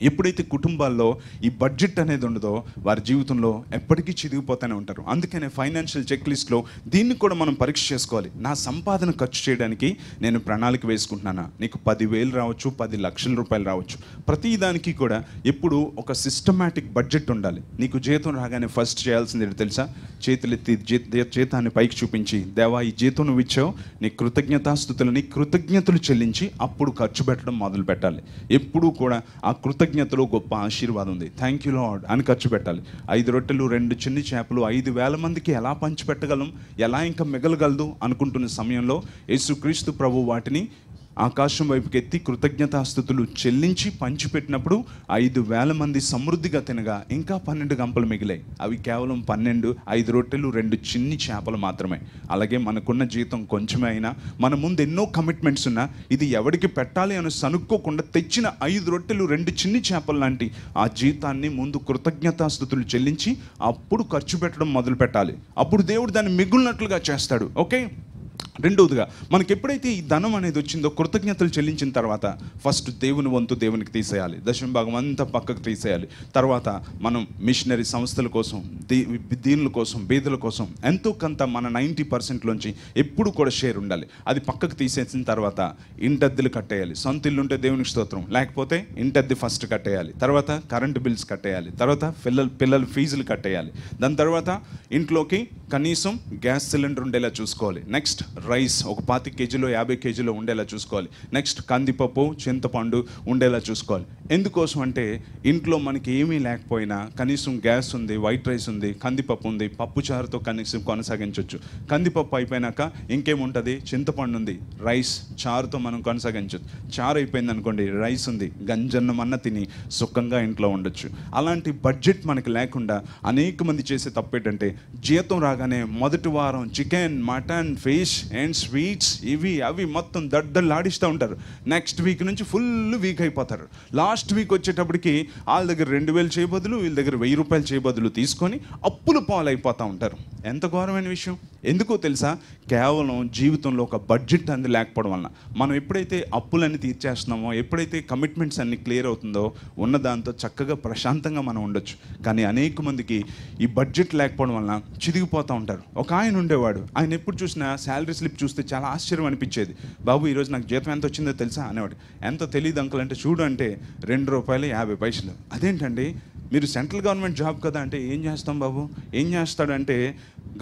ఎప్పుడైతే కుటుంబాల్లో ఈ బడ్జెట్ అనేది ఉండదో వారి జీవితంలో ఎప్పటికీ చిదిగిపోతూనే ఉంటారు. అందుకనే ఫైనాన్షియల్ చెక్ లిస్ట్లో దీన్ని కూడా మనం పరీక్ష చేసుకోవాలి. నా సంపాదన ఖర్చు చేయడానికి నేను ప్రణాళిక వేసుకుంటున్నానా. నీకు 10,000 రావచ్చు, 10 లక్షల రూపాయలు రావచ్చు. ప్రతి దానికి కూడా ఎప్పుడు ఒక సిస్టమాటిక్ బడ్జెట్ ఉండాలి. నీకు జీతం రాగానే ఫస్ట్ చేయాల్సింది ఏంటో తెలుసా? చేతులెత్తి జీతాన్ని పైకి చూపించి, దేవా ఈ జీతం నువ్వు ఇచ్చావు, నీ కృతజ్ఞతలు చెల్లించి అప్పుడు ఖర్చు పెట్టడం మొదలు పెట్టాలి. ఎప్పుడూ కూడా ఆ కృతజ్ఞతలో గొప్ప ఆశీర్వాదం ఉంది. థ్యాంక్ యూ లార్డ్ అని ఖర్చు పెట్టాలి. 5 రొట్టెలు 2 చిన్ని చేపలు 5,000 మందికి ఎలా పంచిపెట్టగలం, ఎలా ఇంకా మిగలగలదు అనుకుంటున్న సమయంలో యేసుక్రీస్తు ప్రభు వాటిని ఆకాశం వైపుకి ఎత్తి కృతజ్ఞతాస్తుతులు చెల్లించి పంచిపెట్టినప్పుడు 5,000 మంది సమృద్ధిగా తినగా ఇంకా 12 గంపలు మిగిలాయి. అవి కేవలం 5 రొట్టెలు 2 చిన్ని చేపలు మాత్రమే. అలాగే మనకున్న జీతం కొంచెమే అయినా మన ముందు ఎన్నో కమిట్మెంట్స్ ఉన్నా ఇది ఎవరికి పెట్టాలి అని సనుక్కోకుండా తెచ్చిన 5 రొట్టెలు 2 చిన్ని చేపలు లాంటి ఆ జీతాన్ని ముందు కృతజ్ఞతాస్తుతులు చెల్లించి అప్పుడు ఖర్చు పెట్టడం మొదలు పెట్టాలి. అప్పుడు దేవుడు దాన్ని మిగులున్నట్లుగా చేస్తాడు. ఓకే. రెండవదిగా మనకి ఎప్పుడైతే ఈ ధనం అనేది వచ్చిందో కృతజ్ఞతలు చెల్లించిన తర్వాత ఫస్ట్ దేవుని వంతు దేవునికి తీసేయాలి. దశమ భాగం అంతా పక్కకు తీసేయాలి. తర్వాత మనం మిషనరీ సంస్థల కోసం, దీనుల కోసం, బీదల కోసం ఎంతో కొంత మన 90%లోంచి ఎప్పుడు కూడా షేర్ ఉండాలి. అది పక్కకు తీసేసిన తర్వాత ఇంటద్దెలు కట్టేయాలి. సొంత ఇల్లు ఉంటే దేవునికి స్తోత్రం, లేకపోతే ఇంటద్దె ఫస్ట్ కట్టేయాలి. తర్వాత కరెంటు బిల్స్ కట్టేయాలి. తర్వాత పిల్లల ఫీజులు కట్టేయాలి. దాని తర్వాత ఇంట్లోకి కనీసం గ్యాస్ సిలిండర్ ఉండేలా చూసుకోవాలి. నెక్స్ట్ రైస్ ఒక 25 కేజీలో 50 కేజీలో ఉండేలా చూసుకోవాలి. నెక్స్ట్ కందిపప్పు, చింతపండు ఉండేలా చూసుకోవాలి. ఎందుకోసం అంటే ఇంట్లో మనకి ఏమీ లేకపోయినా కనీసం గ్యాస్ ఉంది, వైట్ రైస్ ఉంది, కందిపప్పు ఉంది, పప్పు చారుతో కనీసం కొనసాగించవచ్చు. కందిపప్పు అయిపోయినాక ఇంకేముంటుంది? చింతపండు ఉంది, రైస్ చారుతో మనం కొనసాగించవచ్చు. చారు అయిపోయింది అనుకోండి, రైస్ ఉంది, గంజన్నం అన్న తిని సుఖంగా ఇంట్లో ఉండొచ్చు. అలాంటి బడ్జెట్ మనకి లేకుండా అనేక మంది చేసే తప్పు ఏంటంటే జీతం రాగానే మొదటి వారం chicken, mutton, fish and sweets ఇవి అవి మొత్తం దడ్డలాడిస్తూ ఉంటారు. నెక్స్ట్ వీక్ నుంచి ఫుల్ వీక్ అయిపోతారు. లాస్ట్ వీక్ వచ్చేటప్పటికి వాళ్ళ దగ్గర 2,000 చేయబదులు వీళ్ళ దగ్గర 1,000 రూపాయలు చేయబదులు తీసుకొని అప్పులు పాలైపోతూ ఉంటారు. ఎంత ఘోరమైన విషయం. ఎందుకో తెలుసా? కేవలం జీవితంలో ఒక బడ్జెట్ అనేది లేకపోవడం వలన. మనం ఎప్పుడైతే అప్పులన్నీ తీర్చేస్తున్నామో, ఎప్పుడైతే కమిట్మెంట్స్ అన్ని క్లియర్ అవుతుందో ఉన్న దాంతో చక్కగా ప్రశాంతంగా మనం ఉండొచ్చు. కానీ అనేక మందికి ఈ బడ్జెట్ లేకపోవడం వలన చిదిగిపోతూ ఉంటారు. ఒక ఆయన ఉండేవాడు, ఆయన ఎప్పుడు చూసినా శాలరీ స్లిప్ చూస్తే చాలా ఆశ్చర్యం అనిపించేది. బాబు ఈరోజు నాకు జీతం ఎంత వచ్చిందో తెలుసా అనేవాడు. ఎంత తెలియదు అంకుల్ అంటే, చూడు అంటే ₹2.50. అదేంటండి మీరు సెంట్రల్ గవర్నమెంట్ జాబ్ కదా అంటే, ఏం చేస్తాం బాబు, ఏం చేస్తాడంటే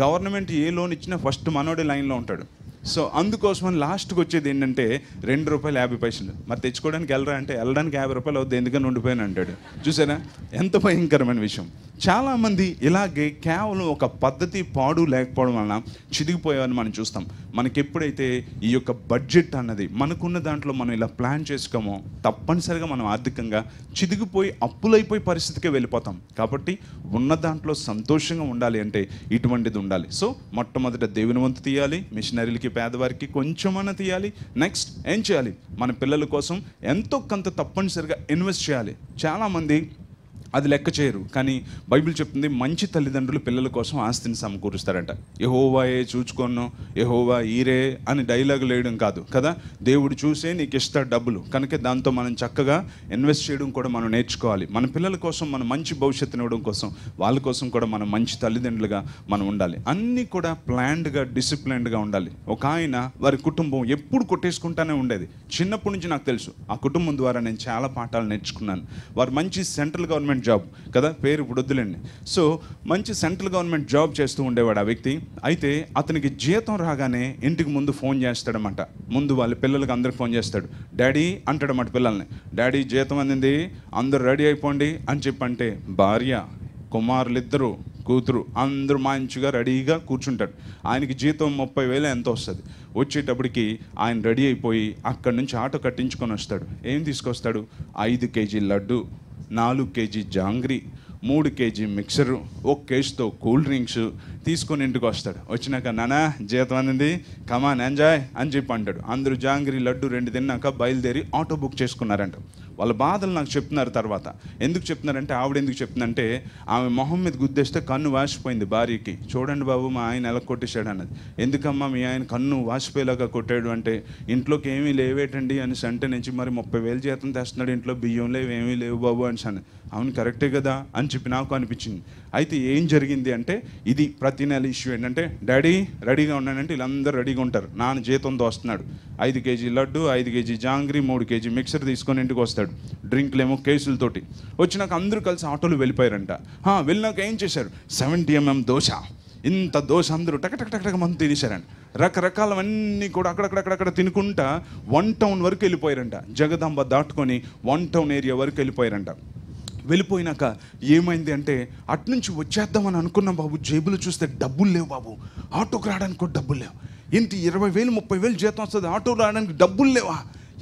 గవర్నమెంట్ ఏ లోన్ ఇచ్చినా ఫస్ట్ మనోడే లైన్లో ఉంటాడు. సో అందుకోసమని లాస్ట్కి వచ్చేది ఏంటంటే ₹2.50. మరి తెచ్చుకోవడానికి వెళ్ళరా అంటే, వెళ్ళడానికి ₹50 అవుతుంది, ఎందుకని ఉండిపోయాను అంటాడు. చూసారా ఎంత భయంకరమైన విషయం. చాలామంది ఇలాగే కేవలం ఒక పద్ధతి పాడు లేకపోవడం వలన చిదిగిపోయామని మనం చూస్తాం. మనకి ఎప్పుడైతే ఈ యొక్క బడ్జెట్ అన్నది మనకున్న దాంట్లో మనం ఇలా ప్లాన్ చేసుకోమో తప్పనిసరిగా మనం ఆర్థికంగా చిదిగిపోయి అప్పులైపోయి పరిస్థితికే వెళ్ళిపోతాం. కాబట్టి ఉన్న దాంట్లో సంతోషంగా ఉండాలి అంటే ఇటువంటిది ఉండాలి. సో మొట్టమొదట దేవుని వంతు తీయాలి, మిషనరీలకి పేదవారికి కొంచెమన్నా తీయాలి. నెక్స్ట్ ఏం చేయాలి? మన పిల్లల కోసం ఎంతో కొంత తప్పనిసరిగా ఇన్వెస్ట్ చేయాలి. చాలామంది అది లెక్క చేయరు. కానీ బైబిల్ చెప్తుంది మంచి తల్లిదండ్రులు పిల్లల కోసం ఆస్తిని సమకూరుస్తారంట. యెహోవాయే చూచుకోను, యెహోవా ఈరే అని డైలాగ్ వేయడం కాదు కదా. దేవుడు చూసే నీకు ఇస్తాడు డబ్బులు, కనుక దాంతో మనం చక్కగా ఇన్వెస్ట్ చేయడం కూడా మనం నేర్చుకోవాలి. మన పిల్లల కోసం మనం మంచి భవిష్యత్తుని ఇవ్వడం కోసం, వాళ్ళ కోసం కూడా మనం మంచి తల్లిదండ్రులుగా మనం ఉండాలి. అన్నీ కూడా ప్లాన్డ్గా, డిసిప్లైన్డ్గా ఉండాలి. ఒక ఆయన వారి కుటుంబం ఎప్పుడు కొట్టేసుకుంటానే ఉండేది. చిన్నప్పటి నుంచి నాకు తెలుసు. ఆ కుటుంబం ద్వారా నేను చాలా పాఠాలు నేర్చుకున్నాను. వారు మంచి సెంట్రల్ గవర్నమెంట్ జాబ్ కదా, పేరు ఇప్పుడు వద్దులేండి. సో మంచి సెంట్రల్ గవర్నమెంట్ జాబ్ చేస్తూ ఉండేవాడు ఆ వ్యక్తి. అయితే అతనికి జీతం రాగానే ఇంటికి ముందు ఫోన్ చేస్తాడనమాట. ముందు వాళ్ళ పిల్లలకి అందరికి ఫోన్ చేస్తాడు. డాడీ అంటాడన్నమాట పిల్లల్ని, డాడీ జీతం అందింది, అందరూ రెడీ అయిపోండి అని చెప్పంటే భార్య, కుమారులిద్దరూ, కూతురు అందరూ మంచిగా రెడీగా కూర్చుంటాడు. ఆయనకి జీతం 30,000 ఎంత వస్తుంది. వచ్చేటప్పటికి ఆయన రెడీ అయిపోయి అక్కడి నుంచి ఆటో కట్టించుకొని వస్తాడు. ఏం తీసుకొస్తాడు? 5 కేజీ లడ్డు, 4 కేజీ జాంగ్రీ, 3 కేజీ మిక్సరు, 1 కేజీతో కూల్ డ్రింక్స్ తీసుకొని ఇంటికి వస్తాడు. వచ్చినాక నానా జీతం అందింది, కమాన్ ఎంజాయ్ అని చెప్పి అంటాడు. అందరూ జాంగ్రీ లడ్డు 2 తిన్నాక బయలుదేరి ఆటో బుక్ చేసుకున్నారంట. వాళ్ళ బాధలు నాకు చెప్తున్నారు తర్వాత. ఎందుకు చెప్తున్నారంటే, ఆవిడ ఎందుకు చెప్తుందంటే, ఆమె మొహం మీద గుద్దేస్తే కన్ను వాసిపోయింది భార్యకి. చూడండి బాబు మా ఆయన ఎలా కొట్టేశాడు అన్నది. ఎందుకమ్మా మీ ఆయన కన్ను వాసిపోయేలాగా కొట్టాడు అంటే, ఇంట్లోకి ఏమీ లేవేటండి అనేసి అంటే నుంచి మరి 30,000 జీతం తెస్తున్నాడు, ఇంట్లో బియ్యం లేవు ఏమీ లేవు బాబు అనేసి అని. అవును కరెక్టే కదా అని చెప్పి నాకు అనిపించింది. అయితే ఏం జరిగింది అంటే, ఇది ప్రతి నెల ఇష్యూ ఏంటంటే, డాడీ రెడీగా ఉన్నానంటే వీళ్ళందరూ రెడీగా ఉంటారు. నాన్న జీతంతో వస్తున్నాడు, 5 KG laddu, 5 KG jangri, 3 KG mixer తీసుకొని ఇంటికి వస్తాడు. డ్రింక్లు ఏమో కేసులతోటి. వచ్చినాక అందరూ కలిసి ఆటోలు వెళ్ళిపోయారంట. వెళ్ళినాక ఏం చేశారు? 70 mm దోశ, ఇంత దోశ అందరూ టక మంది తినేశారంట. రకరకాలవన్నీ కూడా అక్కడక్కడ తినుకుంటా 1 town వరకు వెళ్ళిపోయారంట. జగదాంబ దాటుకొని 1 town ఏరియా వరకు వెళ్ళిపోయారంట. వెళ్ళిపోయినాక ఏమైంది అంటే, అట్నుంచి వచ్చేద్దామని అనుకున్నాం బాబు, జేబులు చూస్తే డబ్బులు లేవు బాబు, ఆటోకి రావడానికి కూడా డబ్బులు లేవు. ఏంటి 20,000 30,000 జీతం వస్తుంది, ఆటోకి రావడానికి డబ్బులు లేవా?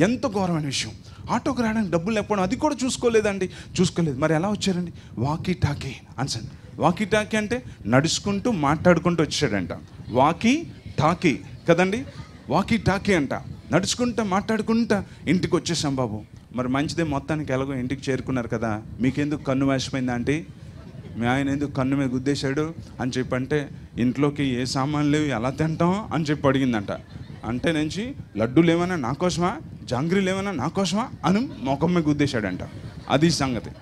ఎంత ఘోరమైన విషయం. ఆటోకి రావడానికి డబ్బులు లేకపోవడం, అది కూడా చూసుకోలేదండి. చూసుకోలేదు. మరి ఎలా వచ్చారండి? వాకీ టాకీ అనిసండి. వాకీ టాకీ అంటే నడుచుకుంటూ మాట్లాడుకుంటూ వచ్చాడంట. వాకీ టాకీ కదండి, వాకీ టాకీ అంట. నడుచుకుంటా మాట్లాడుకుంటా ఇంటికి వచ్చేసాం బాబు. మరి మంచిదే, మొత్తానికి ఎలాగో ఇంటికి చేరుకున్నారు కదా, మీకెందుకు కన్ను వేసిపోయిందా అంటే, మీ ఆయన ఎందుకు కన్ను మీద గుద్దేశాడు అని చెప్పంటే, ఇంట్లోకి ఏ సామాన్లు లేవు ఎలా తింటాం అని చెప్పి అడిగిందంట. అంటే నుంచి లడ్డూలు ఏమైనా నా కోసమా, జాంగ్రీలు ఏమైనా నా కోసమా అని మొఖం మీద గుద్దేశాడంట. అది సంగతి.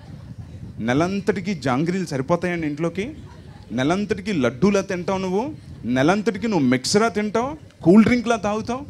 నెలంతటికి జాంగ్రీలు సరిపోతాయండి ఇంట్లోకి? నెలంతటికి లడ్డూలా తింటావు నువ్వు? నెలంతటికి నువ్వు మిక్సరా తింటావు, కూల్ డ్రింక్లా తాగుతావు?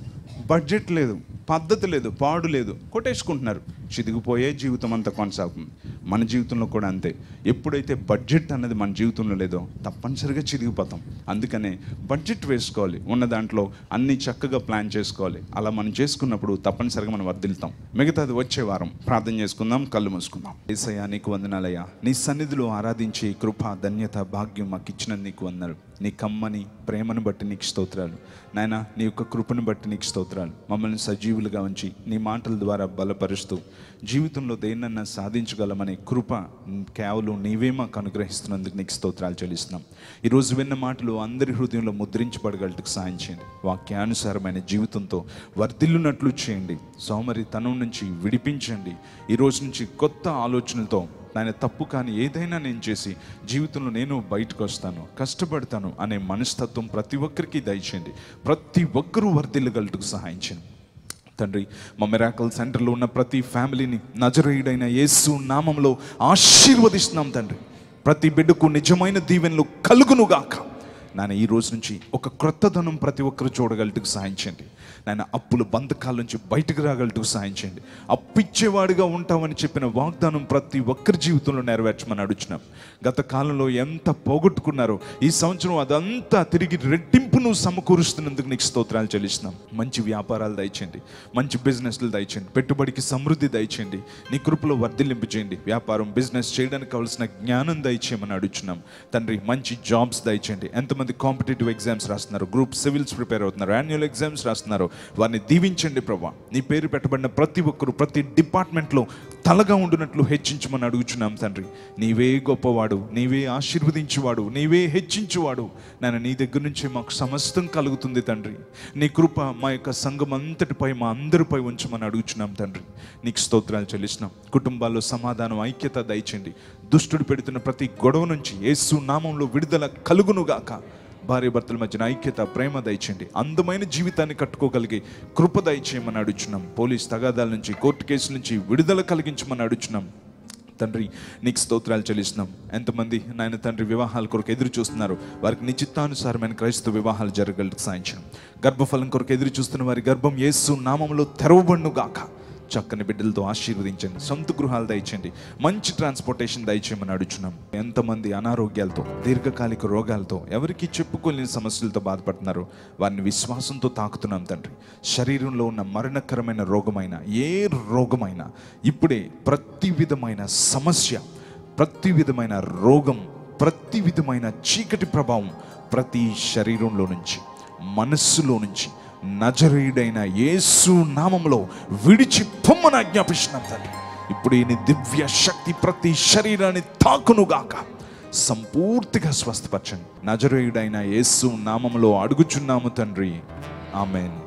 బడ్జెట్ లేదు, పద్ధతి లేదు, పాడు లేదు, కొట్టేసుకుంటున్నారు. చిదిగిపోయే జీవితం అంతా కొనసాగుతుంది. మన జీవితంలో కూడా అంతే. ఎప్పుడైతే బడ్జెట్ అన్నది మన జీవితంలో లేదో తప్పనిసరిగా చిదిగిపోతాం. అందుకనే బడ్జెట్ వేసుకోవాలి, ఉన్న దాంట్లో అన్నీ చక్కగా ప్లాన్ చేసుకోవాలి. అలా మనం చేసుకున్నప్పుడు తప్పనిసరిగా మనం వర్ధిల్తాం. మిగతాది వచ్చే వారం ప్రార్థన చేసుకుందాం, కళ్ళు మూసుకుందాం. యేసయ్యా నీకు వందనాలయ్యా, నీ సన్నిధిలో ఆరాధించే కృప, ధన్యత, భాగ్యం మాకు ఇచ్చినందుకు నీకు వందనాలు. నీ కమ్మని ప్రేమను బట్టి నీకు స్తోత్రాలు నాయన. నీ యొక్క కృపను బట్టి నీకు స్తోత్రాలు. మమ్మల్ని సజీవులుగా ఉంచి నీ మాటల ద్వారా బలపరుస్తూ జీవితంలో దేన్నన్నా సాధించగలమనే కృప కేవలం నీవే మాకు అనుగ్రహిస్తున్నందుకు నీకు స్తోత్రాలు చెల్లిస్తున్నాం. ఈరోజు విన్న మాటలు అందరి హృదయంలో ముద్రించబడగలటకు సాయం చేయండి. వాక్యానుసారమైన జీవితంతో వర్ధిల్లునట్లు చేయండి. సోమరితనం నుంచి విడిపించండి. ఈరోజు నుంచి కొత్త ఆలోచనలతో ఆయన తప్పు కానీ ఏదైనా నేను చేసి జీవితంలో నేను బయటకు వస్తాను, కష్టపడతాను అనే మనస్తత్వం ప్రతి ఒక్కరికి దయచేయండి. ప్రతి ఒక్కరూ వర్ధిల్లగలటకు సహాయం చేయండి తండ్రి. మా మిరాకల్ సెంటర్లో ఉన్న ప్రతి ఫ్యామిలీని నజరేయుడైన యేసు నామంలో ఆశీర్వదిస్తున్నాం తండ్రి. ప్రతి బిడ్డకు నిజమైన దీవెనలు కలుగునుగాక. నాయన ఈ రోజు నుంచి ఒక క్రొత్తదనం ప్రతి ఒక్కరు చూడగలటకు సాయం చేయండి. నాయన అప్పుల బంధకాల నుంచి బయటకు రాగలటకు సాయం చేయండి. అప్పిచ్చేవాడిగా ఉంటామని చెప్పిన వాగ్దానం ప్రతి ఒక్కరి జీవితంలో నెరవేర్చమని అడుగుతున్నాం. గత కాలంలో ఎంత పోగొట్టుకున్నారో ఈ సంవత్సరం అదంతా తిరిగి రెట్టింపును సమకూరుస్తున్నందుకు నీకు స్తోత్రాలు చెల్లిస్తున్నాం. మంచి వ్యాపారాలు దయచేయండి, మంచి బిజినెస్లు దయచేయండి, పెట్టుబడికి సమృద్ధి దయచేయండి, నీ కృపలో వర్ధిల్లింపు చేయండి. వ్యాపారం బిజినెస్ చేయడానికి కావాల్సిన జ్ఞానం దయచేయమని అడుగుతున్నాం తండ్రి. మంచి జాబ్స్ దయచేయండి. ఎంతమంది ఎంతమంది కాంపిటేటివ్ ఎగ్జామ్స్ రాస్తున్నారు, గ్రూప్ సివిల్స్ ప్రిపేర్ అవుతున్నారు, యాన్యువల్ ఎగ్జామ్స్ రాస్తున్నారు, వారిని దీవించండి ప్రభా. నీ పేరు పెట్టబడిన ప్రతి ఒక్కరు ప్రతి డిపార్ట్మెంట్లో తలగా ఉండినట్లు హెచ్చించమని అడుగుచున్నాం తండ్రి. నీవే గొప్పవాడు, నీవే ఆశీర్వదించువాడు, నీవే హెచ్చించువాడు. నేను నీ దగ్గర నుంచి మాకు సమస్తం కలుగుతుంది తండ్రి. నీ కృప మా యొక్క సంఘం అంతటిపై, మా అందరిపై ఉంచమని అడుగుచున్నాం తండ్రి. నీకు స్తోత్రాలు చెల్లిస్తున్నాం. కుటుంబాల్లో సమాధానం, ఐక్యత దయచేయండి. దుష్టుడు పెడుతున్న ప్రతి గొడవ నుంచి యేసు నామంలో విడుదల కలుగునుగాక. భార్య భర్తల మధ్యన ఐక్యత, ప్రేమ దయచేయండి. అందమైన జీవితాన్ని కట్టుకోగలిగే కృప దయచేయమని అడుగుచున్నాం. పోలీస్ తగాదాల నుంచి, కోర్టు కేసుల నుంచి విడుదల కలిగించమని అడుగుచున్నాం తండ్రి. నీకు స్తోత్రాలు చెల్లిస్తున్నాం. ఎంతమంది నాయన తండ్రి వివాహాల కొరకు ఎదురు చూస్తున్నారు, వారికి నీ చిత్తానుసారమైన క్రైస్తవ వివాహాలు జరగడానికి సాయించడం. గర్భఫలం కొరకు ఎదురు చూస్తున్న వారి గర్భం యేసు నామంలో తెరవబడునుగాక. చక్కని బిడ్డలతో ఆశీర్వదించండి. సొంత గృహాలు దయచేయండి. మంచి ట్రాన్స్పోర్టేషన్ దయచేయమని అడుగుచున్నాం. ఎంతమంది అనారోగ్యాలతో, దీర్ఘకాలిక రోగాలతో, ఎవరికి చెప్పుకోలేని సమస్యలతో బాధపడుతున్నారు, వారిని విశ్వాసంతో తాకుతున్నాం తండ్రి. శరీరంలో ఉన్న మరణకరమైన రోగమైన ఏ రోగమైనా ఇప్పుడే ప్రతి విధమైన సమస్య, ప్రతి విధమైన రోగం, ప్రతి విధమైన చీకటి ప్రభావం ప్రతి శరీరంలో నుంచి, మనస్సులో నుంచి నజరేయుడైన యేసు నామములో విడిచి పొమ్మని ఆజ్ఞాపిస్తున్నాం తండ్రి. ఇప్పుడు ఈ దివ్య శక్తి ప్రతి శరీరాన్ని తాకునుగాక. సంపూర్తిగా స్వస్థపరచండి. నజరేయుడైన యేసు నామములో అడుగుచున్నాము తండ్రి. ఆమేన్.